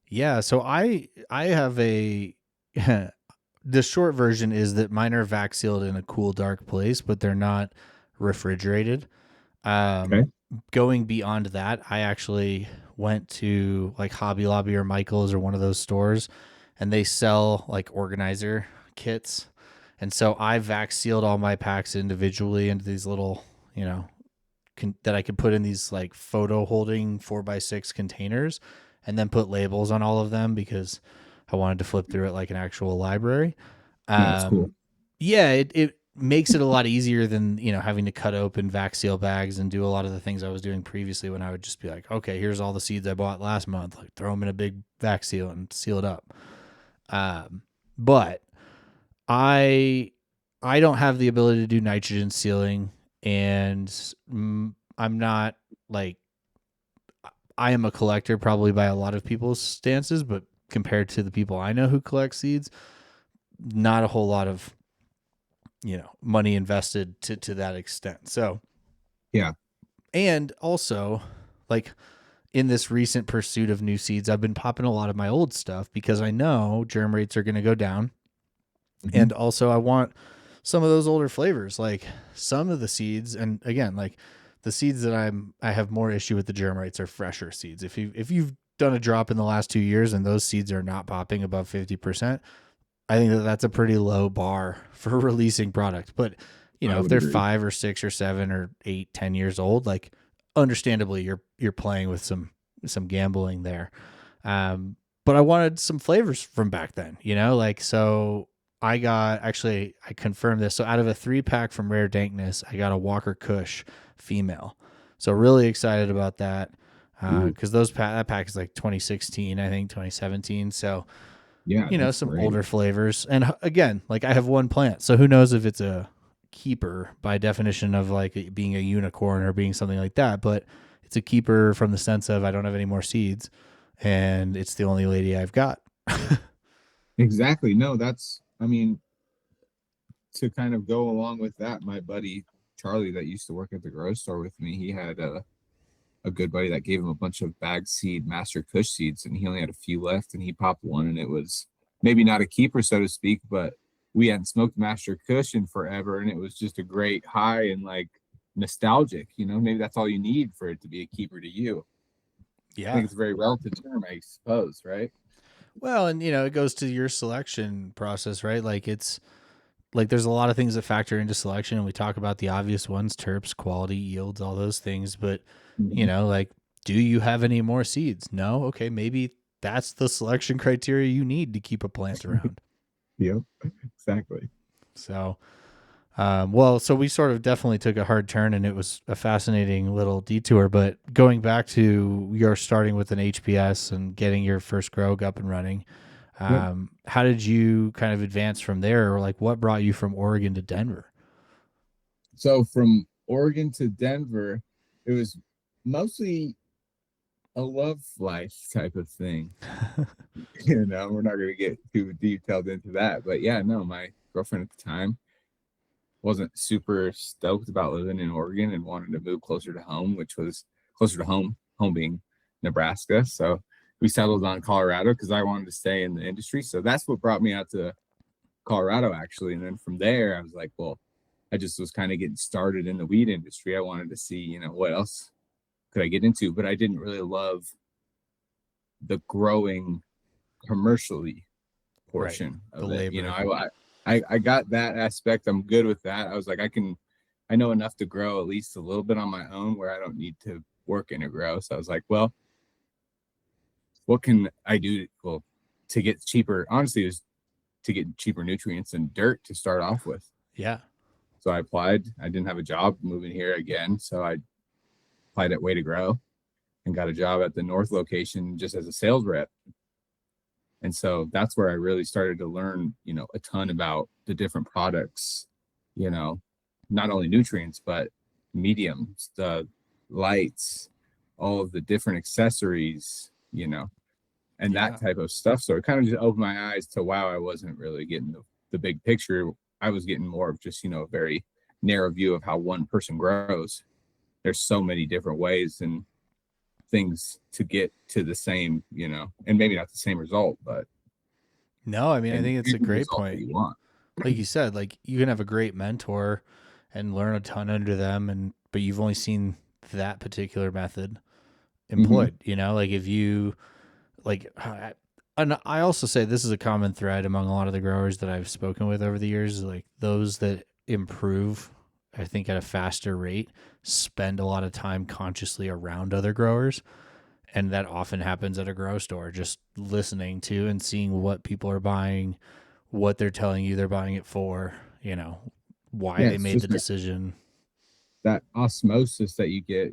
Yeah, so I have a the short version is that mine are vac sealed in a cool, dark place, but they're not refrigerated. Okay. Going beyond that, I actually went to like Hobby Lobby or Michael's or one of those stores, and they sell like organizer kits. And so I vac sealed all my packs individually into these little, that I could put in these like photo holding 4x6 containers, and then put labels on all of them because I wanted to flip through it like an actual library. Yeah, that's cool. Yeah, it makes it a lot easier than having to cut open vac seal bags and do a lot of the things I was doing previously when I would just be like, okay, here's all the seeds I bought last month, like throw them in a big vac seal and seal it up. But I don't have the ability to do nitrogen sealing, and I'm not like, I am a collector probably by a lot of people's stances, but compared to the people I know who collect seeds, not a whole lot of money invested to that extent. So Yeah. and also, like, in this recent pursuit of new seeds, I've been popping a lot of my old stuff because I know germ rates are going to go down. Mhm. And also I want some of those older flavors, like some of the seeds. And again, like the seeds that I have more issue with the germ rates are fresher seeds. If you've done a drop in the last 2 years and those seeds are not popping above 50%, I think that that's a pretty low bar for releasing product. But I if would they're agree. 5 or 6 or 7 or 8, 10 years old, like understandably you're playing with some gambling there. But I wanted some flavors from back then, like, so I confirmed this. So out of a 3-pack from Rare Dankness, I got a Walker Kush female. So really excited about that. Ooh, Because that pack is like 2016, I think 2017. So yeah, that's some great. older flavors. And again, like I have one plant, so who knows if it's a keeper by definition of like it being a unicorn or being something like that. But it's a keeper from the sense of I don't have any more seeds, and it's the only lady I've got. Exactly. No, I mean, to kind of go along with that, my buddy Charlie that used to work at the grocery store with me, he had a good buddy that gave him a bunch of bag seed Master Kush seeds, and he only had a few left, and he popped one, and it was maybe not a keeper, so to speak, but we hadn't smoked Master Kush in forever, and it was just a great high and like nostalgic. Maybe that's all you need for it to be a keeper to you. I Yeah. think it's a very relative term, I suppose, right? Well, and it goes to your selection process, right? Like it's like there's a lot of things that factor into selection, and we talk about the obvious ones: terps, quality, yields, all those things. But Mhm. like, do you have any more seeds? No. Okay, maybe that's the selection criteria you need to keep a plant around. Yep, exactly. So, so we sort of definitely took a hard turn, and it was a fascinating little detour. But going back to your starting with an HPS and getting your first growg up and running, Yep. how did you kind of advance from there, or like what brought you from Oregon to Denver? So from Oregon to Denver, it was mostly a love life type of thing. We're not going to get too detailed into that, but yeah, no, my girlfriend at the time wasn't super stoked about living in Oregon and wanted to move closer to home, which was closer to home being Nebraska. So we settled on Colorado because I wanted to stay in the industry. So that's what brought me out to Colorado, actually. And then from there, I was like, well, I just was kind of getting started in the weed industry. I wanted to see, what else could I get into, but I didn't really love the growing commercially portion the of it. labor. I got that aspect. I'm good with that. I was like, I know enough to grow at least a little bit on my own where I don't need to work in a grow. So I was like, well, what can I do? Well, to get cheaper, honestly, it was to get cheaper nutrients and dirt to start off with. Yeah. So I applied. I didn't have a job moving here again. So I applied at Way to Grow and got a job at the North location just as a sales rep. And so that's where I really started to learn, a ton about the different products, not only nutrients, but mediums, the lights, all of the different accessories, and that type of stuff. So it kind of just opened my eyes to, wow, I wasn't really getting the big picture. I was getting more of just, a very narrow view of how one person grows. There's so many different ways and things to get to the same, and maybe not the same result, but no, I mean, I think it's a great point. You want. Like you said, like you can have a great mentor and learn a ton under them, but you've only seen that particular method employed, like if you like, and I also say this is a common thread among a lot of the growers that I've spoken with over the years, like those that improve, I think at a faster rate, spend a lot of time consciously around other growers. And that often happens at a grow store, just listening to and seeing what people are buying, what they're telling you they're buying it for, why they made the decision. That osmosis that you get,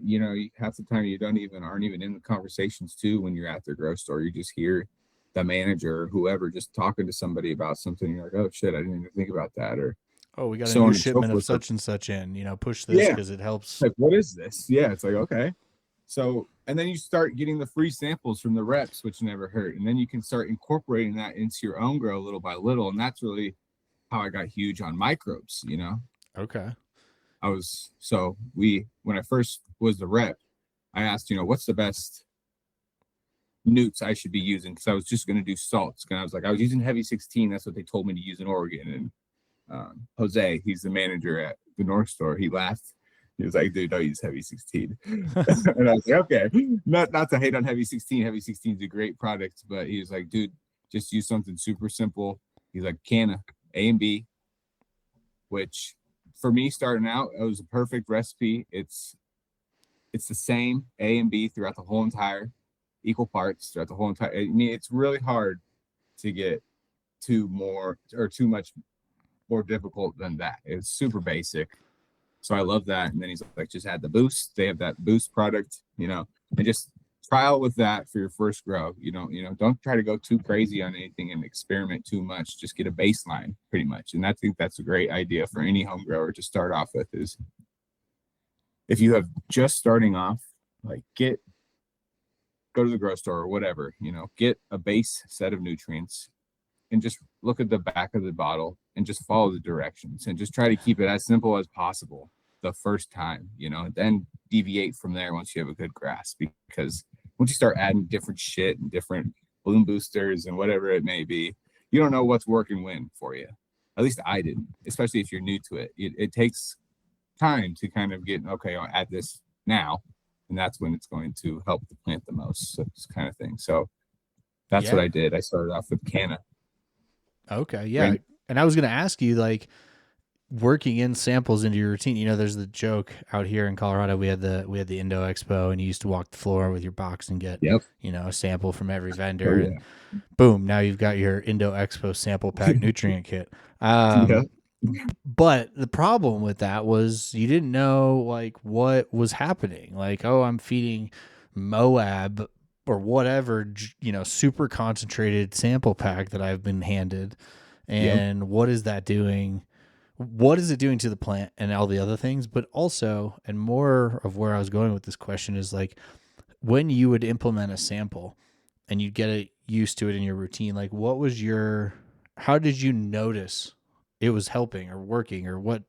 half the time you aren't even in the conversations too when you're at the grocery store. You just hear the manager or whoever just talking to somebody about something. You're like, oh shit, I didn't even think about that. Or, oh, we got a new shipment of such and such in, push this because it helps. Like, what is this? Yeah, it's like, okay. So, and then you start getting the free samples from the reps, which never hurt. And then you can start incorporating that into your own grow little by little. And that's really how I got huge on microbes, Okay. When I first was the rep, I asked, what's the best newts I should be using? Because I was just going to do salts. And I was using heavy 16. That's what they told me to use in Oregon. And Jose, he's the manager at the North store. He laughed. He was like, dude, don't use heavy 16. And I was like, okay, not to hate on heavy 16. Heavy 16 is a great product, but he was like, dude, just use something super simple. He's like, Canna, A and B, which for me starting out, it was a perfect recipe. It's the same A and B throughout the whole entire equal parts throughout the whole entire. I mean, it's really hard to get too much more difficult than that. It's super basic. So I love that. And then he's like, just add the boost. They have that boost product, and just trial with that for your first grow. Don't try to go too crazy on anything and experiment too much. Just get a baseline pretty much. And I think that's a great idea for any home grower to start off with is if you have just starting off, like go to the grocery store or whatever, get a base set of nutrients and just look at the back of the bottle and just follow the directions and just try to keep it as simple as possible the first time, then deviate from there once you have a good grasp, because once you start adding different shit and different bloom boosters and whatever it may be, you don't know what's working when for you. At least I didn't, especially if you're new to it. It takes time to kind of get, okay, I'll add this now. And that's when it's going to help the plant the most, so this kind of thing. So that's what I did. I started off with Canna. Okay, yeah. And I was going to ask you, like, working in samples into your routine. There's the joke out here in Colorado. We had the Indo Expo, and you used to walk the floor with your box and get, a sample from every vendor, and boom, now you've got your Indo Expo sample pack nutrient kit. But the problem with that was you didn't know like what was happening. Like, oh, I'm feeding Moab or whatever, super concentrated sample pack that I've been handed. And what is that doing? What is it doing to the plant and all the other things? But also, and more of where I was going with this question is like, when you would implement a sample and you'd get it used to it in your routine, like how did you notice it was helping or working, or what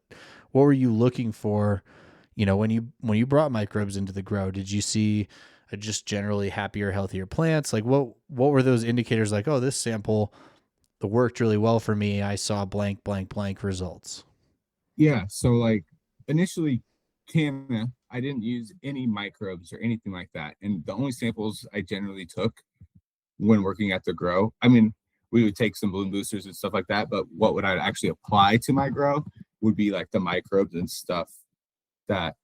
were you looking for? When you brought microbes into the grow, did you see a just generally happier, healthier plants? Like what were those indicators? Like, oh, this sample worked really well for me. I saw blank, blank, blank results. Yeah. So like initially, I didn't use any microbes or anything like that. And the only samples I generally took when working at the grow, I mean, we would take some bloom boosters and stuff like that, but what would I actually apply to my grow would be like the microbes and stuff that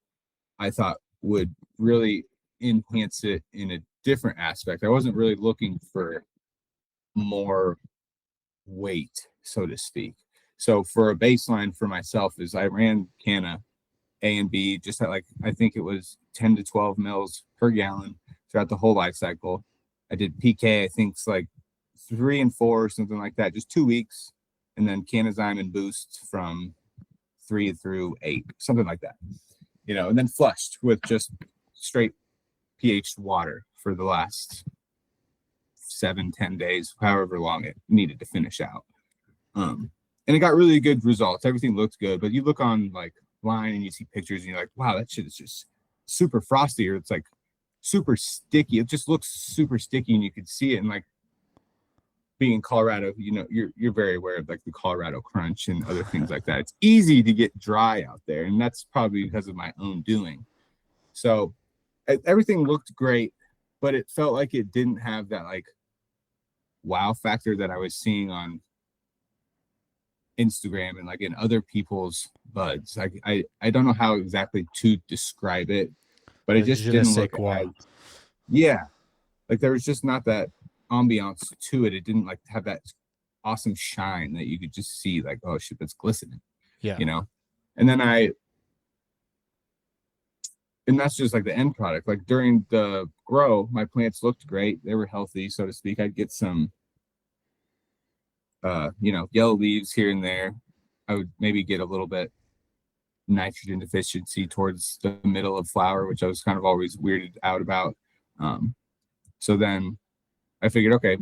I thought would really enhance it in a different aspect. I wasn't really looking for more weight, so to speak. So for a baseline for myself is I ran Canna A and B just at like, I think it was 10 to 12 mils per gallon throughout the whole life cycle. I did PK, I think it's like 3 and 4 or something like that, just 2 weeks. And then Canazyme and Boost from 3 through 8, something like that, and then flushed with just straight pH water for the last 7-10 days, however long it needed to finish out. And it got really good results. Everything looked good, but you look on like line and you see pictures and you're like, wow, that shit is just super frosty, or it's like super sticky. It just looks super sticky, and you could see it. And like being in Colorado, you're very aware of like the Colorado crunch and other things like that. It's easy to get dry out there, and that's probably because of my own doing. So everything looked great, but it felt like it didn't have that like wow factor that I was seeing on Instagram and like in other people's buds. I don't know how exactly to describe it, but it just didn't look as, yeah, like there was just not that ambiance to it. It didn't like have that awesome shine that you could just see like, oh shit, that's glistening. Yeah. And then and that's just like the end product. Like during the grow, my plants looked great. They were healthy, so to speak. I'd get some yellow leaves here and there. I would maybe get a little bit nitrogen deficiency towards the middle of flower, which I was kind of always weirded out about. So then I figured, okay,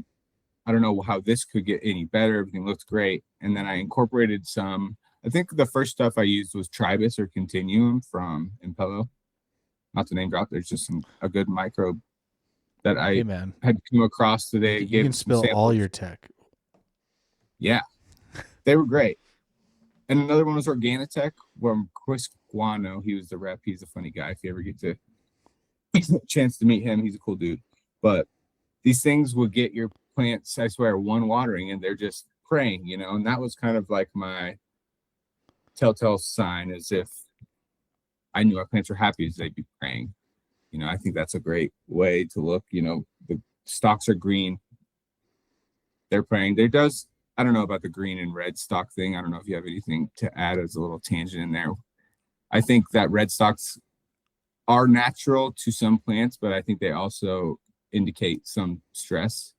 I don't know how this could get any better. Everything looked great. And then I incorporated I think the first stuff I used was Tribus or Continuum from Impello. Not to name drop, there's just a good microbe that I had come across today. You can spill all your tech. Yeah, they were great. And another one was Organitech from Chris Guano. He was the rep. He's a funny guy. If you ever get to chance to meet him, he's a cool dude. But these things will get your plants, I swear, one watering, and they're just praying, and that was kind of like my telltale sign, as if I knew our plants were happy as they'd be praying. I think that's a great way to look. The stalks are green. They're praying. I don't know about the green and red stalk thing. I don't know if you have anything to add as a little tangent in there. I think that red stalks are natural to some plants, but I think they also indicate some stress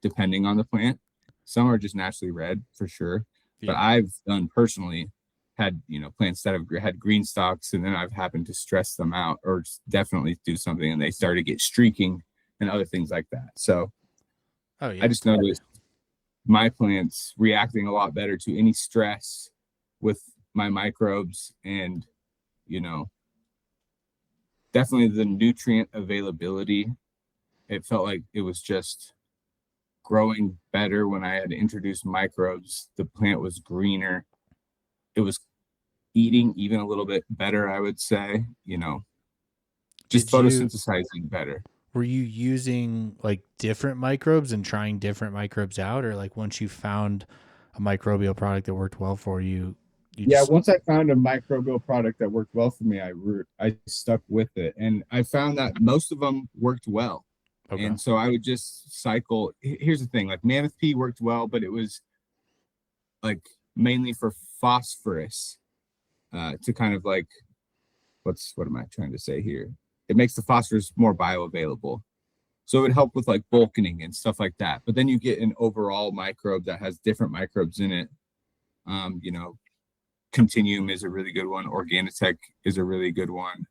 depending on the plant. Some are just naturally red for sure. Yeah. But I've done personally had, plants that have had green stalks, and then I've happened to stress them out or definitely do something and they start to get streaking and other things like that. So I just noticed my plants reacting a lot better to any stress with my microbes, and definitely the nutrient availability. It felt like it was just growing better when I had introduced microbes. The plant was greener. It was eating even a little bit better, I would say, just photosynthesizing better. Were you using like different microbes and trying different microbes out, or like once you found a microbial product that worked well for you? Once I found a microbial product that worked well for me, I stuck with it, and I found that most of them worked well. Okay. And so I would just cycle. Here's the thing, like Mammoth P worked well, but it was like mainly for phosphorus, to kind of like, what am I trying to say here? It makes the phosphorus more bioavailable. So it would help with like bulking and stuff like that. But then you get an overall microbe that has different microbes in it. Continuum is a really good one. Organitech is a really good one.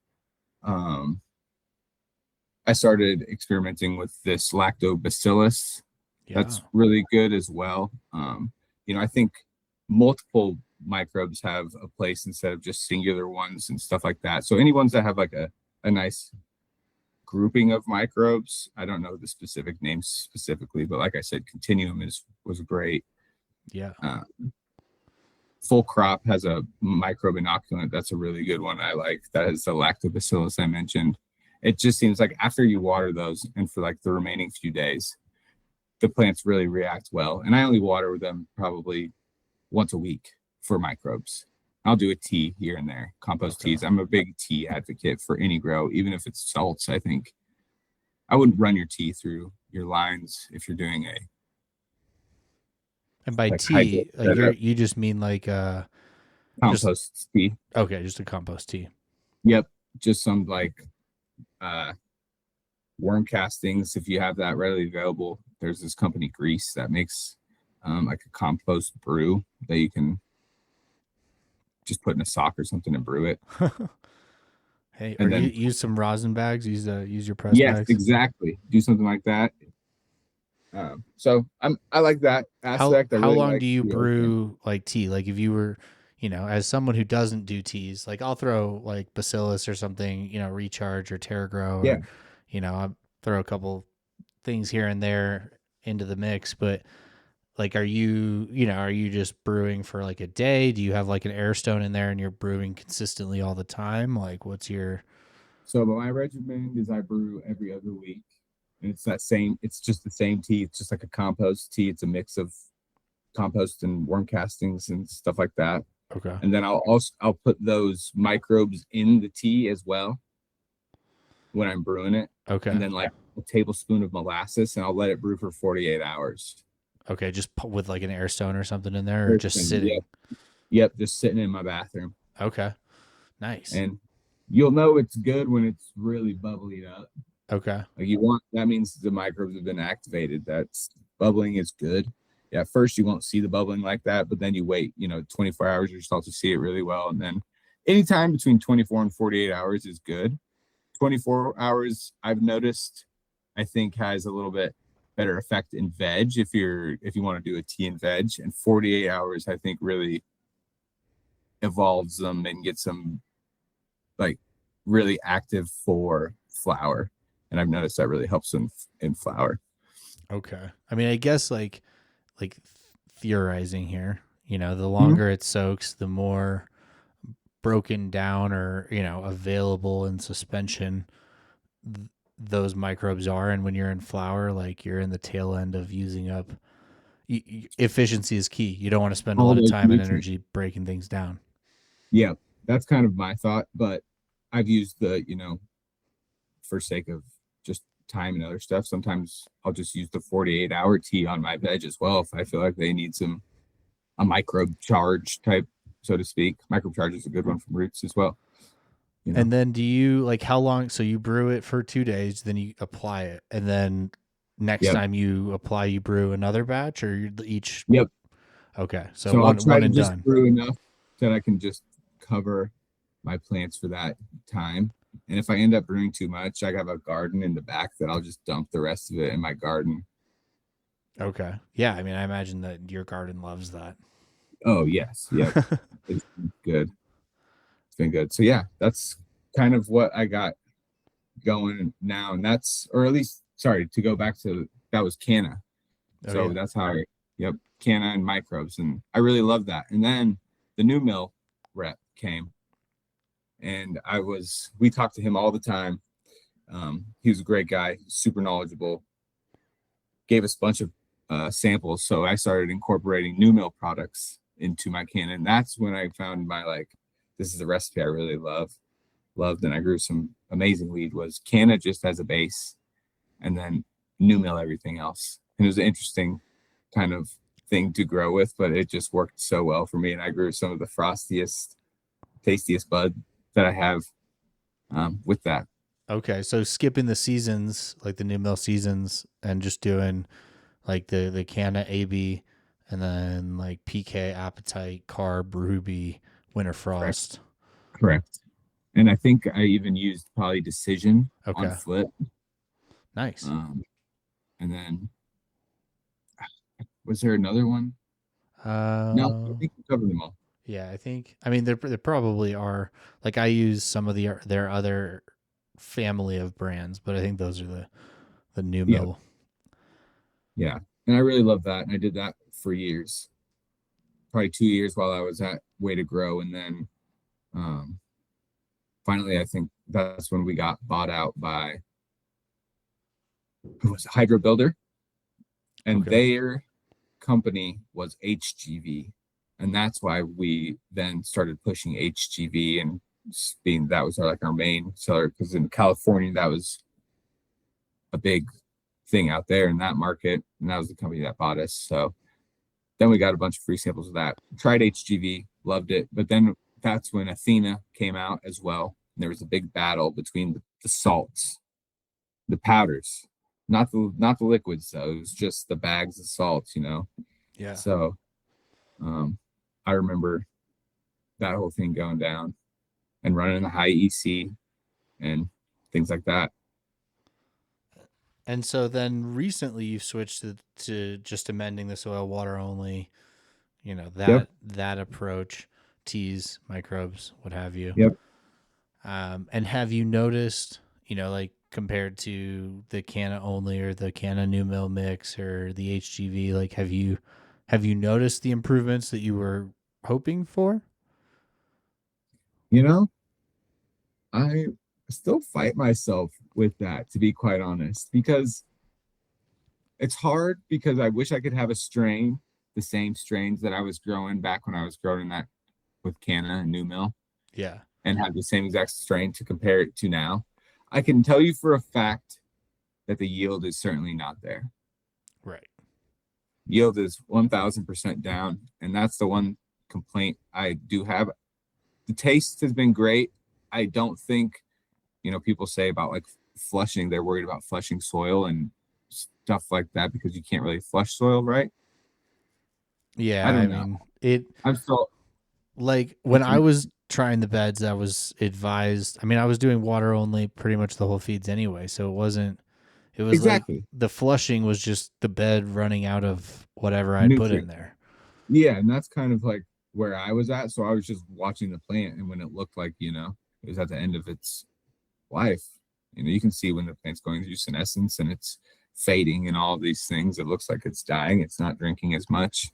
I started experimenting with this lactobacillus. Yeah. That's really good as well. I think multiple microbes have a place instead of just singular ones and stuff like that. So any ones that have like a nice grouping of microbes, I don't know the specific names specifically, but like I said, Continuum was great. Yeah. Full Crop has a microbe inoculant. That's a really good one. I like that is the lactobacillus I mentioned. It just seems like after you water those and for like the remaining few days, the plants really react well. And I only water them probably once a week for microbes. I'll do a tea here and there, compost teas. I'm a big tea advocate for any grow, even if it's salts. I think I wouldn't run your tea through your lines if you're doing a And by like tea, you just mean like compost tea. Okay, just a compost tea. Yep, just some like worm castings. If you have that readily available, there's this company Grease that makes like a compost brew that you can just put in a sock or something and brew it. Hey, and or then use some rosin bags. Use your press yes, bags. exactly. Do something like that. So I like that aspect. How really long like do you the brew like tea? Like if you were, as someone who doesn't do teas, like I'll throw like bacillus or something, recharge or TerraGrow, Yeah. or I'll throw a couple things here and there into the mix. But like, are you just brewing for like a day? Do you have like an air stone in there and you're brewing consistently all the time? Like, what's your? So my regimen is I brew every other week. And it's just the same tea. It's just like a compost tea. It's a mix of compost and worm castings and stuff like that. Okay. And then I'll put those microbes in the tea as well when I'm brewing it. Okay. And then like a tablespoon of molasses, and I'll let it brew for 48 hours. Okay, just put with like an air stone or something in there, or just sitting. Yep, just sitting in my bathroom. Okay. Nice. And you'll know it's good when it's really bubbling up. Okay. Like that means the microbes have been activated. That's bubbling is good. Yeah, at first you won't see the bubbling like that, but then you wait, 24 hours, you start to see it really well. And then anytime between 24 and 48 hours is good. 24 hours, I've noticed, I think has a little bit better effect in veg if you want to do a tea and veg. And 48 hours, I think, really evolves them and gets them like really active for flower. And I've noticed that really helps in flower. Okay. I mean, I guess like theorizing here, the longer it soaks, the more broken down or, available in suspension those microbes are. And when you're in flower, like you're in the tail end of using up. Efficiency is key. You don't want to spend a lot of time and energy breaking things down. Yeah, that's kind of my thought, but I've used the, for sake of just time and other stuff, sometimes I'll just use the 48-hour tea on my veg as well if I feel like they need a microbe charge type, so to speak. Microbe charge is a good one from roots as well. And then do you like how long? So you brew it for 2 days, then you apply it, and then next time you apply, you brew another batch, or each. Yep. Okay, so I'll try one to and just done. brew enough that I can just cover my plants for that time. And if I end up brewing too much, I have a garden in the back that I'll just dump the rest of it in my garden. Okay. Yeah, I mean, I imagine that your garden loves that. Oh yes, yep. It's good. It's been good. So yeah, that's kind of what I got going now, and or at least, sorry, to go back to that was Canna. So that's how Canna and microbes, and I really love that. And then the new mill rep came, and we talked to him all the time. He was a great guy, super knowledgeable, gave us a bunch of samples. So I started incorporating new mill products into my Canna, and that's when I found this is a recipe I really loved, and I grew some amazing weed. Was Canna just as a base, and then new mill everything else. And it was an interesting kind of thing to grow with, but it just worked so well for me. And I grew some of the frostiest, tastiest bud that I have with that. Okay, so skipping the seasons, like the new mill seasons, and just doing like the Canna AB, and then like PK, Appetite, Carb, Ruby, Winter Frost. Correct. And I think I even used Poly Decision on Flip. Nice. And then was there another one? No, I Uh, think we covered them all. yeah, I think. I mean, there probably are. Like, I use some of their other family of brands, but I think those are the new Yeah, mill. yeah. And I really love that. And I did that for years, probably 2 years while I was at Way to Grow. And then um, finally, I think that's when we got bought out by who was it, Hydro Builder, and Okay. their company was HGV, and that's why we then started pushing HGV and being that was like our main seller because in California that was a big thing out there in that market, and that was the company that bought us. So then we got a bunch of free samples of that. Tried HGV, loved it, but then that's when Athena came out as well. And there was a big battle between the salts, the powders, not the liquids though. It was just the bags of salts, you know. Yeah. So I remember that whole thing going down and running the high EC and things like that. And so then recently you switched to just amending the soil water only, Yep. that approach, teas, microbes, what have you. Yep. And have you noticed, like compared to the Canna only or the Canna new mill mix or the HGV, like have you noticed the improvements that you were hoping for? You know, I still fight myself with that, to be quite honest, because it's hard because I wish I could have a strain, the same strains that I was growing back when I was growing that with Canna and New Mill, Yeah. and have the same exact strain to compare it to now. I can tell you for a fact that the yield is certainly not there. Right. Yield is 1000% down, and that's the one complaint I do have. The taste has been great. I don't think, people say about like flushing, they're worried about flushing soil and stuff like that because you can't really flush soil, right? I Yeah, I don't know. mean, I'm still like when it's I was trying the beds, I was advised. I mean, I was doing water only pretty much the whole feeds anyway, so it was like exactly the flushing was just the bed running out of whatever I'd put in nutrient. there. Yeah, and that's kind of like where I was at. So I was just watching the plant, and when it looked like, it was at the end of its life, you can see when the plant's going through senescence and it's fading and all of these things. It looks like it's dying. It's not drinking as much.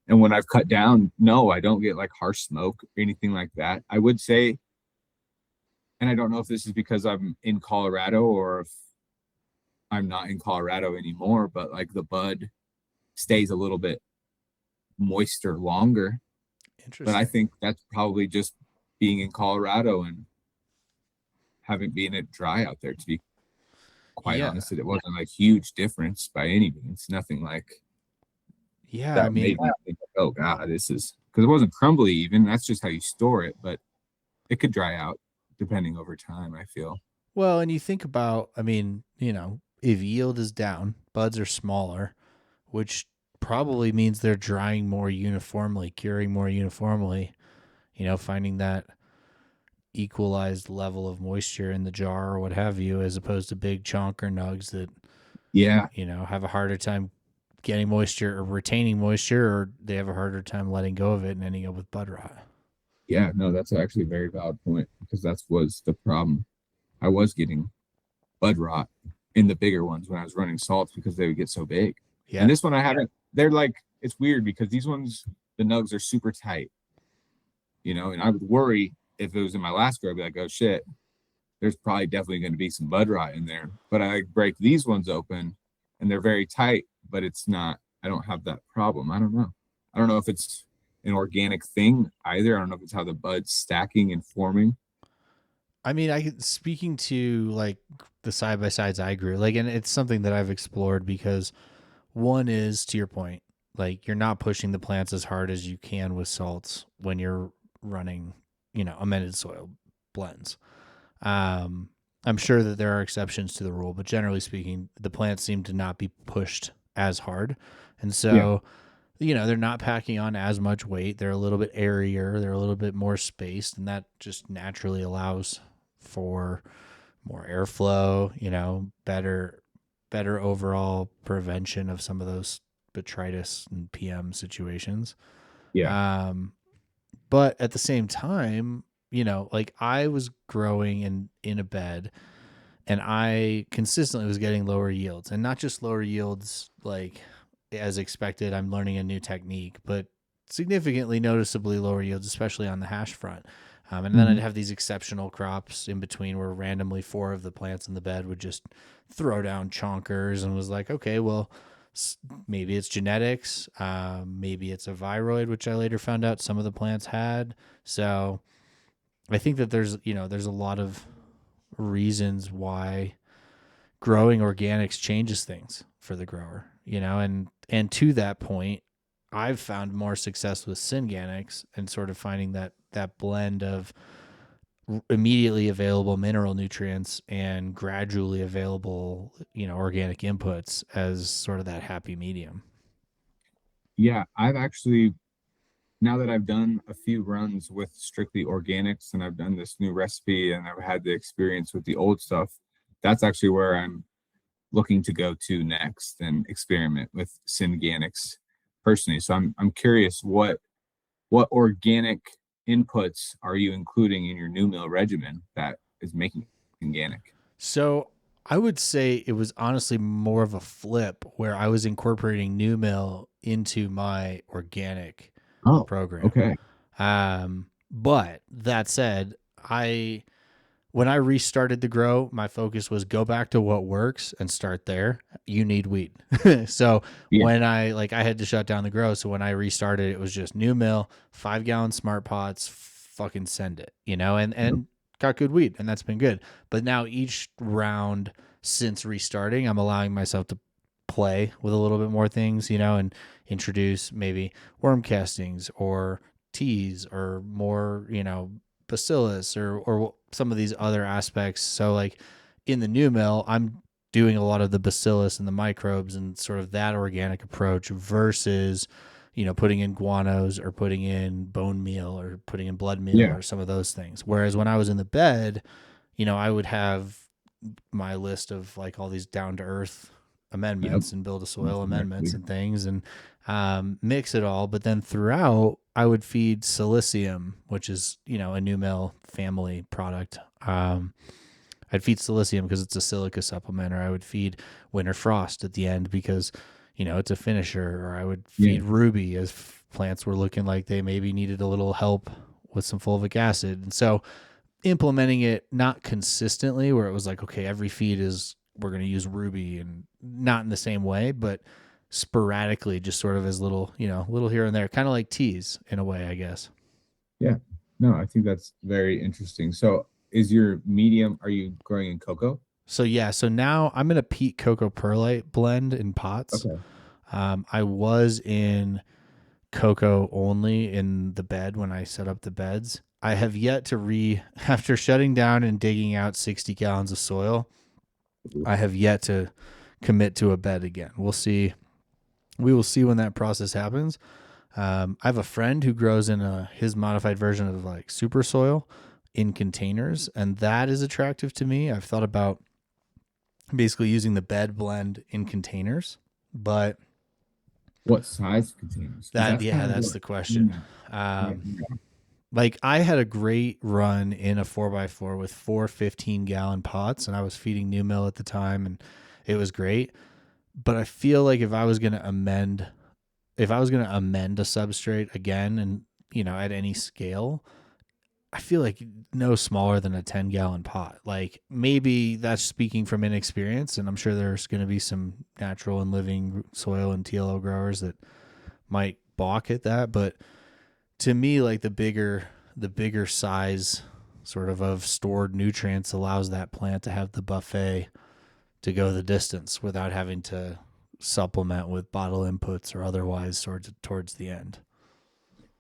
And when I've cut down, no, I don't get like harsh smoke or anything like that. I would say, and I don't know if this is because I'm in Colorado or if I'm not in Colorado anymore, but like the bud stays a little bit moister longer. But I Interesting. think that's probably just being in Colorado and having been it dry out there, to be quite Yeah. honest. It wasn't a huge difference by any means. Nothing like Yeah, I that mean, made me think, oh God, this is because it wasn't crumbly even. That's just how you store it, but it could dry out depending over time, I feel. well, and you think about, I mean, if yield is down, buds are smaller, which probably means they're drying more uniformly, curing more uniformly, finding that equalized level of moisture in the jar or what have you, as opposed to big chunk or nugs that, Yeah. have a harder time getting moisture or retaining moisture, or they have a harder time letting go of it and ending up with bud rot. Yeah, no, that's actually a very valid point because that was the problem. I was getting bud rot in the bigger ones when I was running salts because they would get so big. And Yeah. this one I haven't, they're like, it's weird because these ones, the nugs are super tight, and I would worry if it was in my last grow, I'd be like, oh shit, there's probably definitely going to be some bud rot in there. But I break these ones open and they're very tight, but it's not, I don't have that problem. I don't know. I don't know if it's an organic thing either. I don't know if it's how the bud's stacking and forming. I mean, speaking to like the side by sides I grew, like, and it's something that I've explored because one is to your point, like you're not pushing the plants as hard as you can with salts when you're running, amended soil blends. Um, I'm sure that there are exceptions to the rule, but generally speaking, the plants seem to not be pushed as hard, and Yeah. so they're not packing on as much weight. They're a little bit airier. They're a little bit more spaced, and that just naturally allows for more airflow, better overall prevention of some of those botrytis and PM situations. Yeah. But at the same time, like I was growing in a bed, and I consistently was getting lower yields, and not just lower yields like as expected. I'm learning a new technique, but significantly noticeably lower yields, especially on the hash front. And then I'd Mhm. have these exceptional crops in between where randomly 4 of the plants in the bed would just throw down chonkers, and was like, okay, well, maybe it's genetics. Maybe it's a viroid, which I later found out some of the plants had. So I think that there's a lot of reasons why growing organics changes things for the grower, and to that point, I've found more success with synganics and sort of finding that blend of immediately available mineral nutrients and gradually available, organic inputs as sort of that happy medium. Yeah, I've actually, now that I've done a few runs with strictly organics and I've done this new recipe and I've had the experience with the old stuff, that's actually where I'm looking to go to next and experiment with Synganics personally. So I'm curious what organic inputs are you including in your new meal regimen that is making it organic? So I would say it was honestly more of a flip where I was incorporating new mill into my organic Oh, program. okay. But that said, I when I restarted the grow, my focus was go back to what works and start there. You need wheat. So Yeah. when I had to shut down the grow. So when I restarted, it was just new mill, 5-gallon smart pots, fucking send it, Yep. and got good wheat, and that's been good. But now each round since restarting, I'm allowing myself to play with a little bit more things, and introduce maybe worm castings or teas or more, bacillus or some of these other aspects. So like in the new mill, I'm doing a lot of the bacillus and the microbes and sort of that organic approach versus, putting in guanos or putting in bone meal or putting in blood meal Yeah. or some of those things. Whereas when I was in the bed, I would have my list of like all these down to earth Yep. amendments and build a That's soil amendments exactly. and things, and mix it all. But then throughout, I would feed silicium, which is a new mill family product. I'd feed silicium because it's a silica supplement, or I would feed winter frost at the end because it's a finisher, or I would Yeah. feed ruby as plants were looking like they maybe needed a little help with some fulvic acid. And so implementing it not consistently where it was like, okay, every feed is we're going to use ruby, and not in the same way, but sporadically, just sort of as little, little here and there, kind of like teas in a way, I guess. Yeah. No, I think that's very interesting. So is your medium, are you growing in cocoa? So yeah, so now I'm in a peat cocoa perlite blend in pots. Okay. I was in cocoa only in the bed when I set up the beds. I have yet to after shutting down and digging out 60 gallons of soil, I have yet to commit to a bed again. We'll see. We will see when that process happens. I have a friend who grows in his modified version of like super soil in containers, and that is attractive to me. I've thought about basically using the bed blend in containers, but What size containers? Because that's kind of that's what, the question. yeah. Yeah. Um, like I had a great run in a 4x4 with 4 15-gallon pots, and I was feeding new mill at the time, and it was great. But I feel like if I was going to amend a substrate again, and at any scale, I feel like no smaller than a 10-gallon pot. Like maybe that's speaking from inexperience, and I'm sure there's going to be some natural and living soil and TLO growers that might balk at that, but to me, like the bigger size sort of stored nutrients allows that plant to have the buffet to go the distance without having to supplement with bottle inputs or otherwise towards the end.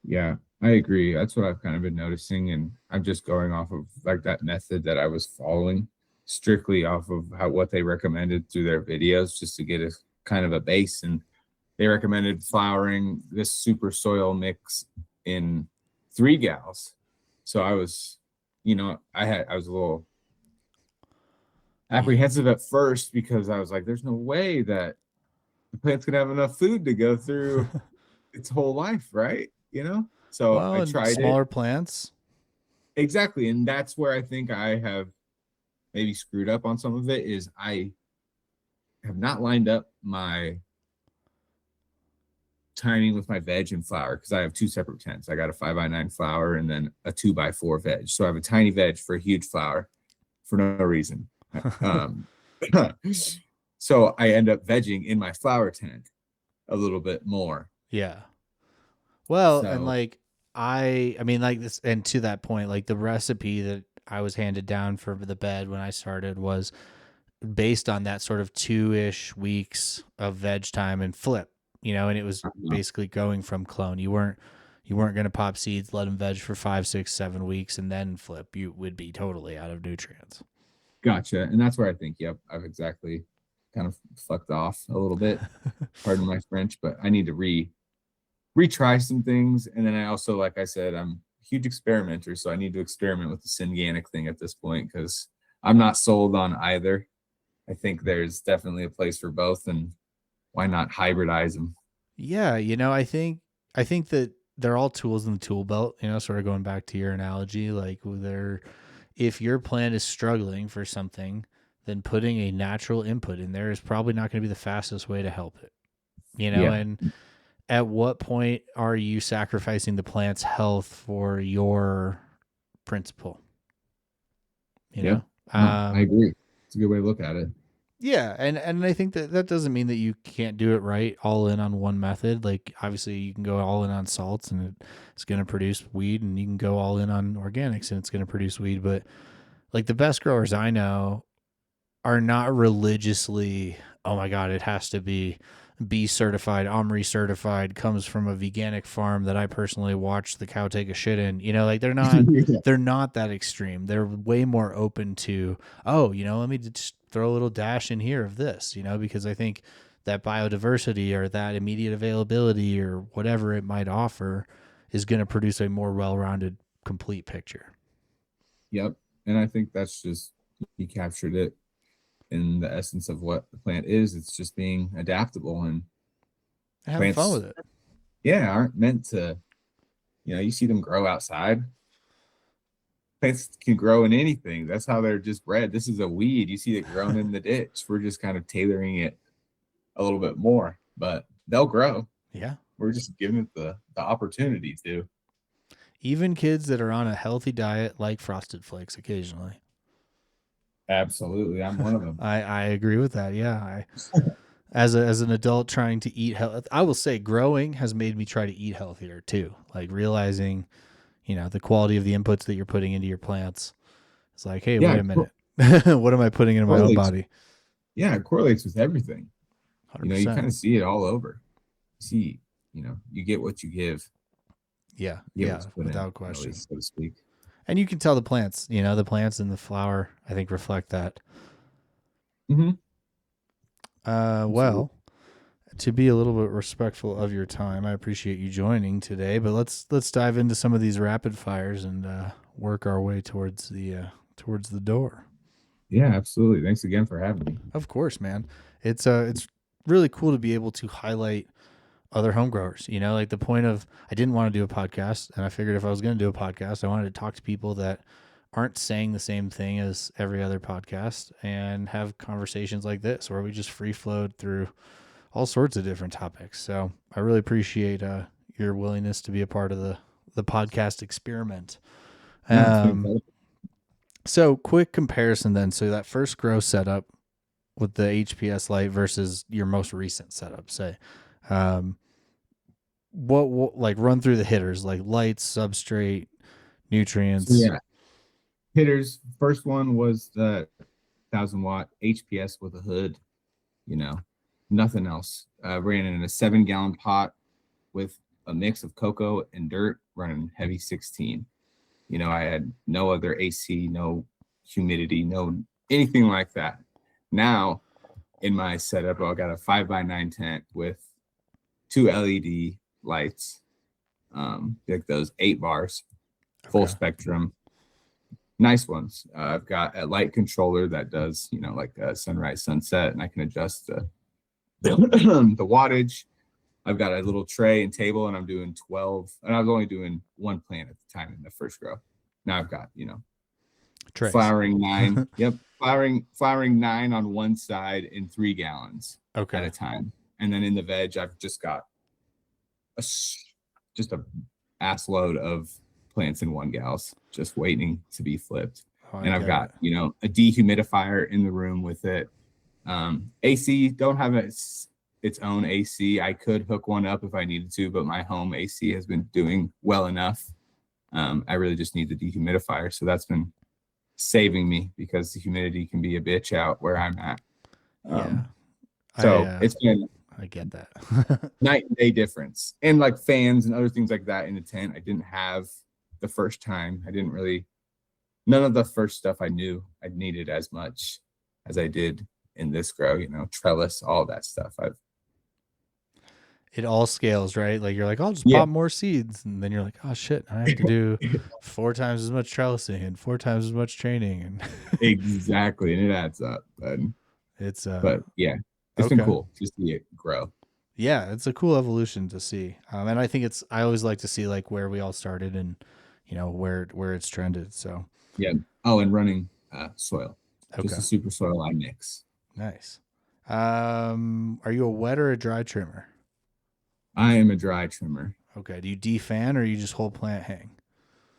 Yeah, I agree. That's what I've kind of been noticing, and I'm just going off of like that method that I was following, strictly off of how what they recommended through their videos, just to get a kind of a base. And they recommended flowering this super soil mix in 3 gals. So I was, I was a little apprehensive at first because I was like, there's no way that the plant's gonna have enough food to go through its whole life, right? So Well, I and tried it. smaller plants. Exactly. And that's where I think I have maybe screwed up on some of it is I have not lined up my timing with my veg and flower because I have two separate tents. I got a 5x9 flower and then a 2x4 veg. So I have a tiny veg for a huge flower for no reason. Um, so I end up vegging in my flower tent a little bit more. Yeah. Well, and So like I mean, like this, and to that point, like the recipe that I was handed down for the bed when I started was based on that sort of 2-ish weeks of veg time and flip, and it was basically going from clone. You weren't going to pop seeds, let them veg for 5, 6, 7 weeks, and then flip. You would be totally out of nutrients. gotcha. And that's where I think, yep, I've exactly kind of fucked off a little bit. Pardon my French, but I need to retry some things. And then I also, like I said, I'm a huge experimenter, so I need to experiment with the Synganic thing at this point because I'm not sold on either. I think there's definitely a place for both, and why not hybridize them? Yeah, I think that they're all tools in the tool belt, sort of going back to your analogy, like if your plant is struggling for something, then putting a natural input in there is probably not going to be the fastest way to help it. Yeah. And at what point are you sacrificing the plant's health for your principle? You Yep. know? No, I agree. It's a good way to look at it. Yeah, and I think that doesn't mean that you can't do it right all in on one method. Like obviously you can go all in on salts and it's going to produce weed, and you can go all in on organics and it's going to produce weed, but like the best growers I know are not religiously, oh my God, it has to be B certified, OMRI certified, comes from a veganic farm that I personally watched the cow take a shit in. Like they're not Yeah. they're not that extreme. They're way more open to, let me just throw a little dash in here of this, because I think that biodiversity or that immediate availability or whatever it might offer is going to produce a more well-rounded, complete picture. Yep. And I think that's just, you captured it in the essence of what the plant is. It's just being adaptable, and Having fun plants, with it. yeah, aren't meant to, you see them grow outside. Plants can grow in anything. That's how they're just bred. This is a weed. You see it grown in the ditch. We're just kind of tailoring it a little bit more, but they'll grow. Yeah. We're just giving it the opportunity to. Even kids that are on a healthy diet like Frosted Flakes occasionally. Absolutely. I'm one of them. I agree with that. Yeah. As an adult trying to eat health, I will say growing has made me try to eat healthier too. Like realizing, the quality of the inputs that you're putting into your plants. It's like, hey, Yeah, wait a minute. What am I putting in my own body? Yeah, it correlates with everything. 100%. You kind of see it all over. See, you get what you give. Yeah. You get Yeah. what's put Without in, question. so to speak. And you can tell the plants, the plants and the flower, I think reflect that. Mm-hmm. Well, to be a little bit respectful of your time, I appreciate you joining today. But let's dive into some of these rapid fires and work our way towards the door. Yeah, absolutely. Thanks again for having me. Of course, man. It's really cool to be able to highlight other home growers. Like the point of, I didn't want to do a podcast, and I figured if I was going to do a podcast, I wanted to talk to people that aren't saying the same thing as every other podcast and have conversations like this where we just free flowed through all sorts of different topics. So I really appreciate your willingness to be a part of the podcast experiment. No, it's been incredible. So quick comparison then. So that first grow setup with the HPS light versus your most recent setup, say, what like run through the hitters, like lights, substrate, nutrients. So yeah, hitters. First one was the 1,000-watt HPS with a hood. Nothing else. Ran in a 7-gallon pot with a mix of cocoa and dirt, running heavy 16. I had no other AC, no humidity, no anything like that. Now, in my setup, I got a 5x9 tent with 2 LED lights, like those 8 bars, full spectrum, nice ones. I've got a light controller that does, like a sunrise, sunset, and I can adjust the wattage. I've got a little tray and table, and I'm doing 12, and I was only doing one plant at the time in the first grow. Now I've got, Trays. flowering 9. Yep. Flowering 9 on one side in 3 gallons at a time. And then in the veg, I've just got just a ass load of plants in 1 gallons just waiting to be flipped. And I've got, a dehumidifier in the room with it. AC, don't have its own AC. I could hook one up if I needed to, but my home AC has been doing well enough. I really just need the dehumidifier. So that's been saving me because the humidity can be a bitch out where I'm at. It's been, I get that. night and day difference. And like fans and other things like that in the tent, I didn't have the first time. None of the first stuff I knew I needed as much as I did in this grow, trellis, all that stuff. It all scales, right? Like you're like, I'll just pop more seeds. And then you're like, oh shit, I have to do 4 times as much trellising and 4 times as much training. And exactly. And it adds up. But yeah, it's been cool to see it grow. Yeah, it's a cool evolution to see. And I think I always like to see like where we all started and, where it's trended. So yeah. Oh, and running soil. Okay. Just a super soil I mix. Nice. Are you a wet or a dry trimmer? I am a dry trimmer. Okay. Do you defan or you just whole plant hang?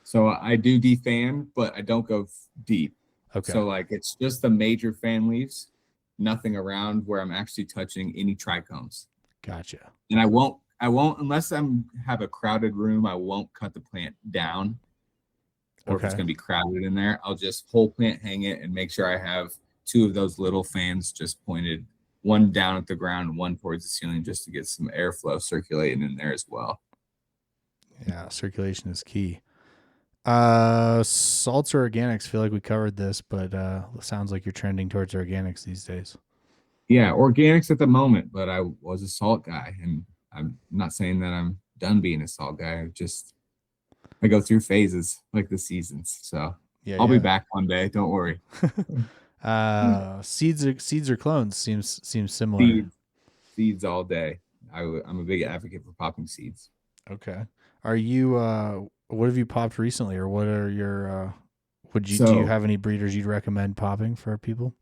So I do defan, but I don't go deep. Okay. So like it's just the major fan leaves, nothing around where I'm actually touching any trichomes. Gotcha. And I won't unless have a crowded room, I won't cut the plant down. Or if it's going to be crowded in there, I'll just whole plant hang it and make sure I have 2 of those little fans just pointed, one down at the ground, one towards the ceiling, just to get some airflow circulating in there as well. Yeah, circulation is key. Salts or organics? Feel like we covered this, but it sounds like you're trending towards organics these days. Yeah, organics at the moment, but I was a salt guy, and I'm not saying that I'm done being a salt guy. I go through phases like the seasons, so I'll be back one day. Don't worry. Seeds or clones seems similar. Seeds all day. I'm a big advocate for popping seeds. Okay. Are you what have you popped recently, or what are your do you have any breeders you'd recommend popping for people?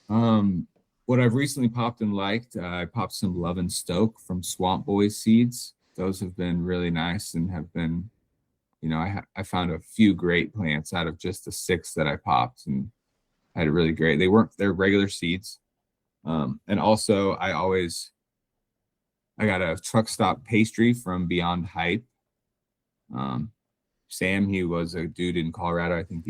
What I've recently popped and liked, I popped some Love and Stoke from Swamp Boys seeds. Those have been really nice and have been, I found a few great plants out of just the 6 that I popped, and I had a really great. They're regular seeds. And also I got a truck stop pastry from Beyond Hype. Sam, he was a dude in Colorado. I think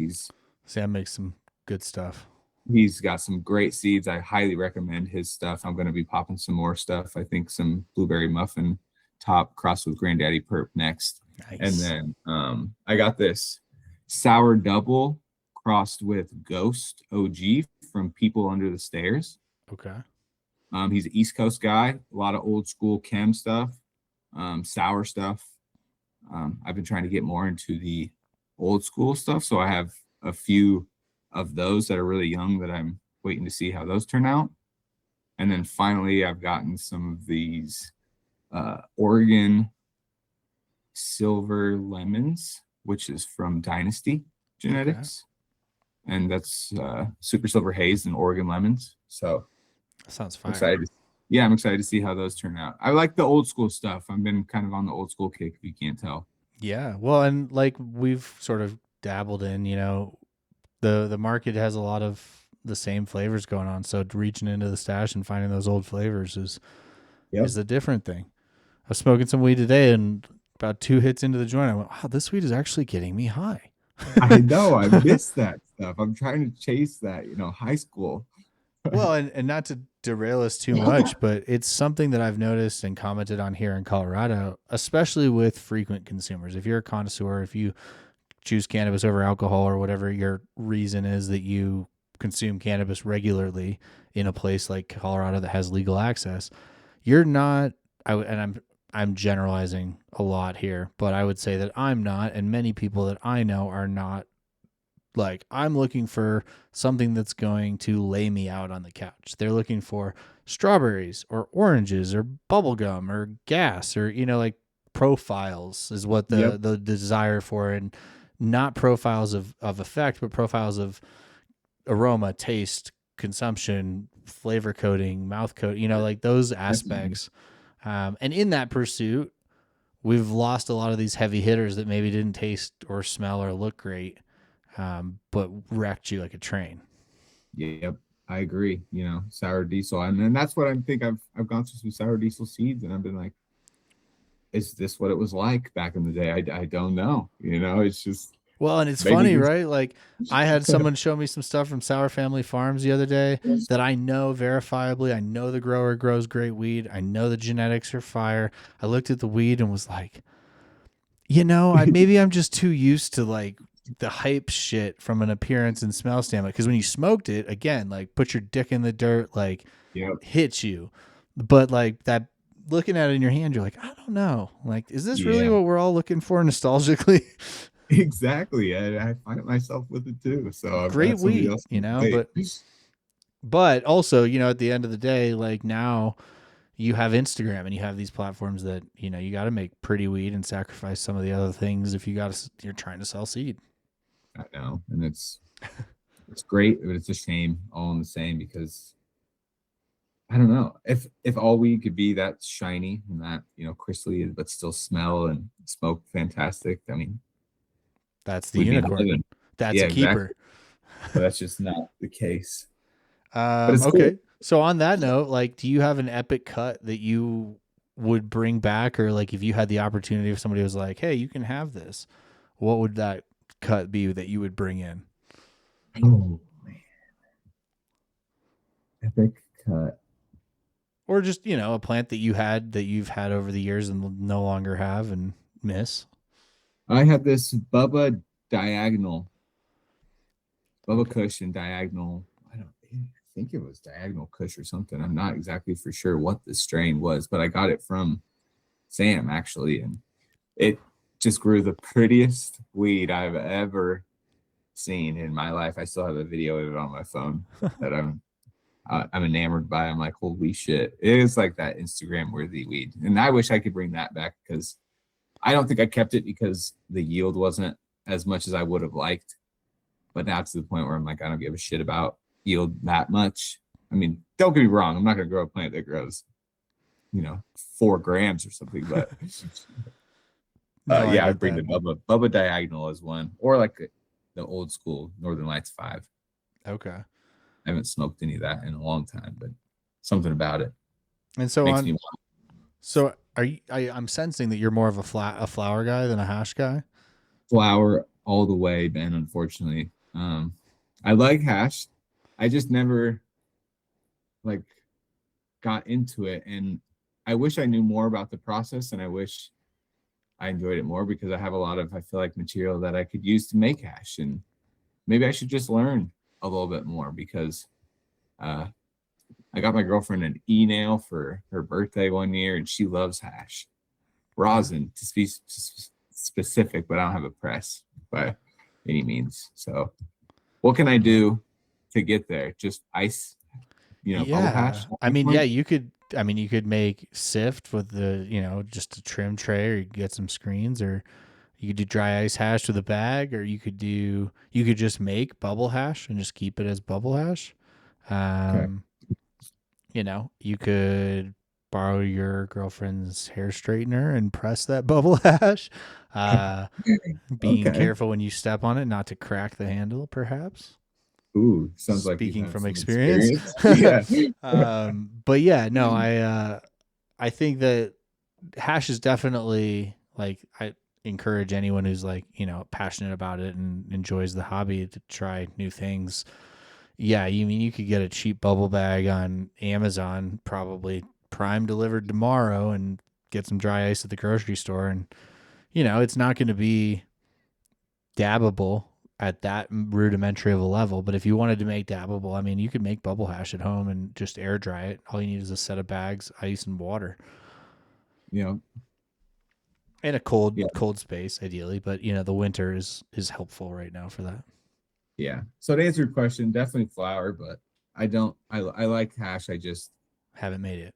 Sam makes some good stuff. He's got some great seeds. I highly recommend his stuff. I'm going to be popping some more stuff. I think some blueberry muffin top crossed with Granddaddy Perp next. Nice. And then I got this sour double crossed with Ghost OG from People Under the Stairs. Okay. He's an East Coast guy, a lot of old school chem stuff, sour stuff. I've been trying to get more into the old school stuff, so I have a few of those that are really young that I'm waiting to see how those turn out. And then finally, I've gotten some of these Oregon Silver Lemons, which is from Dynasty Genetics. Okay. And that's Super Silver Haze and Oregon Lemons. So that sounds fine. I'm excited to see how those turn out. I like the old school stuff. I've been kind of on the old school kick, if you can't tell. Yeah. Well, and like we've sort of dabbled in, the market has a lot of the same flavors going on. So reaching into the stash and finding those old flavors is the different thing. I was smoking some weed today, and about 2 hits into the joint, I went, wow, this weed is actually getting me high. I know. I miss that stuff. I'm trying to chase that, high school. Well, and not to derail us too much, but it's something that I've noticed and commented on here in Colorado, especially with frequent consumers. If you're a connoisseur, if you choose cannabis over alcohol or whatever your reason is that you consume cannabis regularly in a place like Colorado that has legal access, you're not, and I'm generalizing a lot here, but I would say that I'm not, and many people that I know are not Like, I'm looking for something that's going to lay me out on the couch. They're looking for strawberries or oranges or bubble gum or gas, or, like profiles is what Yep. the desire for, and not profiles of effect, but profiles of aroma, taste, consumption, flavor coding, mouth coat, like those Definitely. aspects. And in that pursuit, we've lost a lot of these heavy hitters that maybe didn't taste or smell or look great, but wrecked you like a train. Yep. I agree. Sour diesel. And then that's what I think I've gone through some sour diesel seeds and I've been like, is this what it was like back in the day? I don't know. It's just Well, and it's maybe funny, this. right? Like, I had someone show me some stuff from Sour Family Farms the other day that I know verifiably. I know the grower grows great weed. I know the genetics are fire. I looked at the weed and was like, maybe I'm just too used to like the hype shit from an appearance and smell standpoint. Because when you smoked it, again, like put your dick in the dirt, like Yep. hits you. But like that, looking at it in your hand, you're like, I don't know. Like, is this really Yeah. what we're all looking for nostalgically? Exactly. I find myself with it too. So I've Great got somebody weed, else to plate. but also, at the end of the day, like now you have Instagram and you have these platforms that, you got to make pretty weed and sacrifice some of the other things if you're trying to sell seed. I know. And it's great, but it's a shame all in the same because I don't know if all weed could be that shiny and that crystally, but still smell and smoke fantastic. I mean, That's the we'd be unicorn. living. That's Yeah, a keeper. exactly. But that's just not the case. But it's cool. Okay. So on that note, like, do you have an epic cut that you would bring back, or like if you had the opportunity, if somebody was like, "Hey, you can have this," what would that cut be that you would bring in? Oh man, epic cut. Or just, a plant that you've had over the years and no longer have and miss. I had this Bubba diagonal, Bubba Okay. Kush and diagonal. I think it was diagonal Kush or something. I'm not exactly for sure what the strain was, but I got it from Sam actually, and it just grew the prettiest weed I've ever seen in my life. I still have a video of it on my phone that I'm enamored by. I'm like, holy shit! It is like that Instagram worthy weed, and I wish I could bring that back because I don't think I kept it because the yield wasn't as much as I would have liked. But now to the point where I'm like, I don't give a shit about yield that much. I mean, don't get me wrong. I'm not going to grow a plant that grows, 4 grams or something. But No, I yeah, I'd get bring the that. Bubba Diagonal as one, or like the old school Northern Lights 5. Okay. I haven't smoked any of that in a long time, but something about it And so makes me want are you? I'm sensing that you're more of a flower guy than a hash guy. flour all the way, Ben. Unfortunately, I like hash. I just never like got into it, and I wish I knew more about the process, and I wish I enjoyed it more because I have a lot of I feel like material that I could use to make hash, and maybe I should just learn a little bit more because uh, I got my girlfriend an e-nail for her birthday one year, and she loves hash Okay. rosin to be specific, but I don't have a press by any means. So, what can I do to get there? Just ice, bubble Yeah. hash at I this mean, yeah, point? you could make sift with the, just a trim tray, or you could get some screens, or you could do dry ice hash with a bag, or you could just make bubble hash and just keep it as bubble hash. Okay. Um, you could borrow your girlfriend's hair straightener and press that bubble hash. Uh, being Okay. careful when you step on it, not to crack the handle, perhaps. Ooh, sounds like you Speaking have from some experience. experience. Yeah. But yeah, no, I think that hash is definitely, like, I encourage anyone who's like, passionate about it and enjoys the hobby to try new things. Yeah, you could get a cheap bubble bag on Amazon, probably prime delivered tomorrow, and get some dry ice at the grocery store, and it's not going to be dabbable at that rudimentary of a level. But if you wanted to make dabbable, I mean, you could make bubble hash at home and just air dry it. All you need is a set of bags, ice, and water, You know, and a yeah. cold space, ideally. But the winter is helpful right now for that. Yeah. So to answer your question, definitely flour, but I like hash. I just Haven't made it.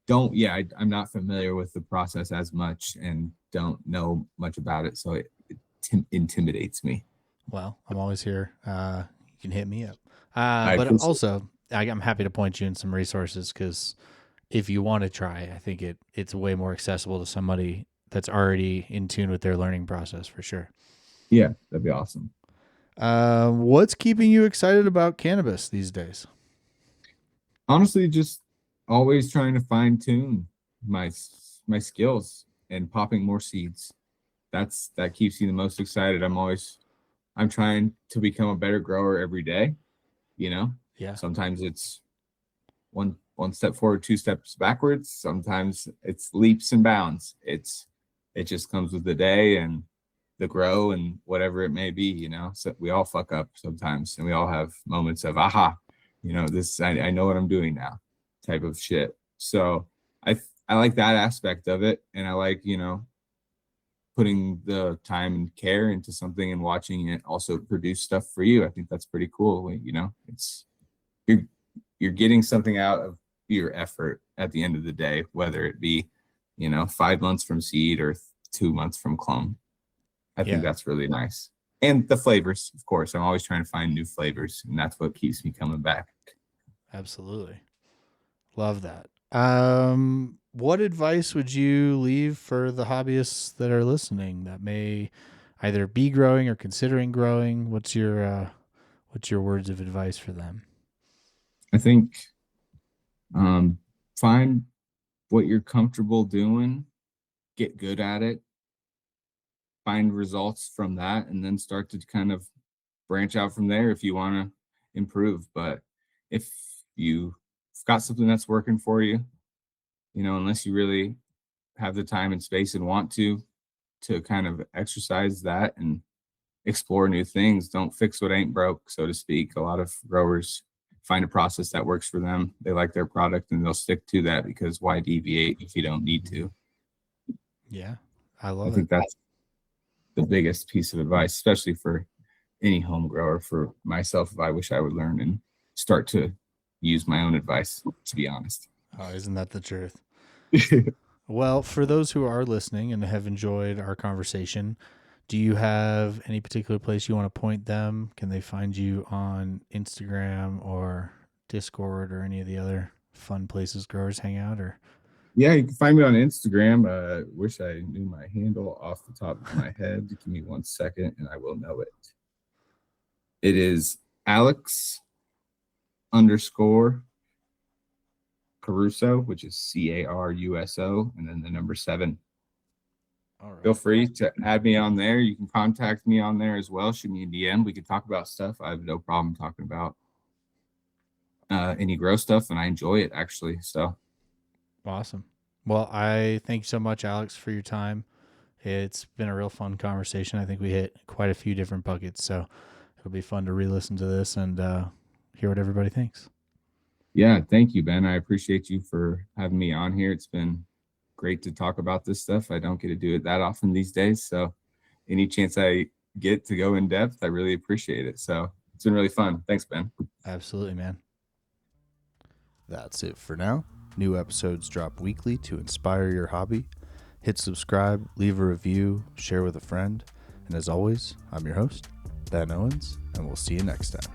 don't, yeah, I'm not familiar with the process as much and don't know much about it. So it intimidates me. Well, I'm always here. You can hit me up. I But appreciate also, I'm happy to point you in some resources because if you want to try, I think it's way more accessible to somebody that's already in tune with their learning process for sure. Yeah, that'd be awesome. What's keeping you excited about cannabis these days? Honestly, just always trying to fine tune my skills and popping more seeds. That keeps me the most excited. I'm trying to become a better grower every day, you know. Yeah. Sometimes it's one step forward, two steps backwards. Sometimes it's leaps and bounds. It just comes with the day and the grow and whatever it may be, you know. So we all fuck up sometimes and we all have moments of aha, you know, this I know what I'm doing now type of shit. So I like that aspect of it, and I like, you know, putting the time and care into something and watching it also produce stuff for you. I think that's pretty cool. You know, it's you're you're getting something out of your effort at the end of the day, whether it be, you know, 5 months from seed or 2 months from clone. I think Yeah. that's really nice. And the flavors, of course. I'm always trying to find new flavors, and that's what keeps me coming back. Absolutely. Love that. What advice would you leave for the hobbyists that are listening that may either be growing or considering growing? What's your words of advice for them? I think find what you're comfortable doing, get good at it, find results from that, and then start to kind of branch out from there if you want to improve. But if you've got something that's working for you, you know, unless you really have the time and space and want to kind of exercise that and explore new things, don't fix what ain't broke, so to speak. A lot of growers find a process that works for them. They like their product and they'll stick to that, because why deviate if you don't need to? Yeah, I I love it. think that's the biggest piece of advice, especially for any home grower. For myself, if I wish I would learn and start to use my own advice, to be honest. Oh, isn't that the truth? Well, for those who are listening and have enjoyed our conversation, do you have any particular place you want to point them? Can they find you on Instagram or Discord or any of the other fun places growers hang out? Or Yeah, you can find me on Instagram. Wish I knew my handle off the top of my head. Give me 1 second and I will know it. It is Alex underscore Caruso, which is Caruso, and then the number 7. all right, Feel free to add me on there. You can contact me on there as well. Shoot me a DM. We can talk about stuff. I have no problem talking about any grow stuff, and I enjoy it actually. So awesome. Well, I thank you so much, Alex, for your time. It's been a real fun conversation. I think we hit quite a few different buckets, so it'll be fun to re-listen to this and hear what everybody thinks. yeah, thank you, Ben. I appreciate you for having me on here. It's been great to talk about this stuff. I don't get to do it that often these days. So any chance I get to go in depth, I really appreciate it. So it's been really fun. Thanks, Ben. Absolutely, man. That's it for now. New episodes drop weekly to inspire your hobby. Hit subscribe, leave a review, share with a friend. And as always, I'm your host, Ben Owens, and we'll see you next time.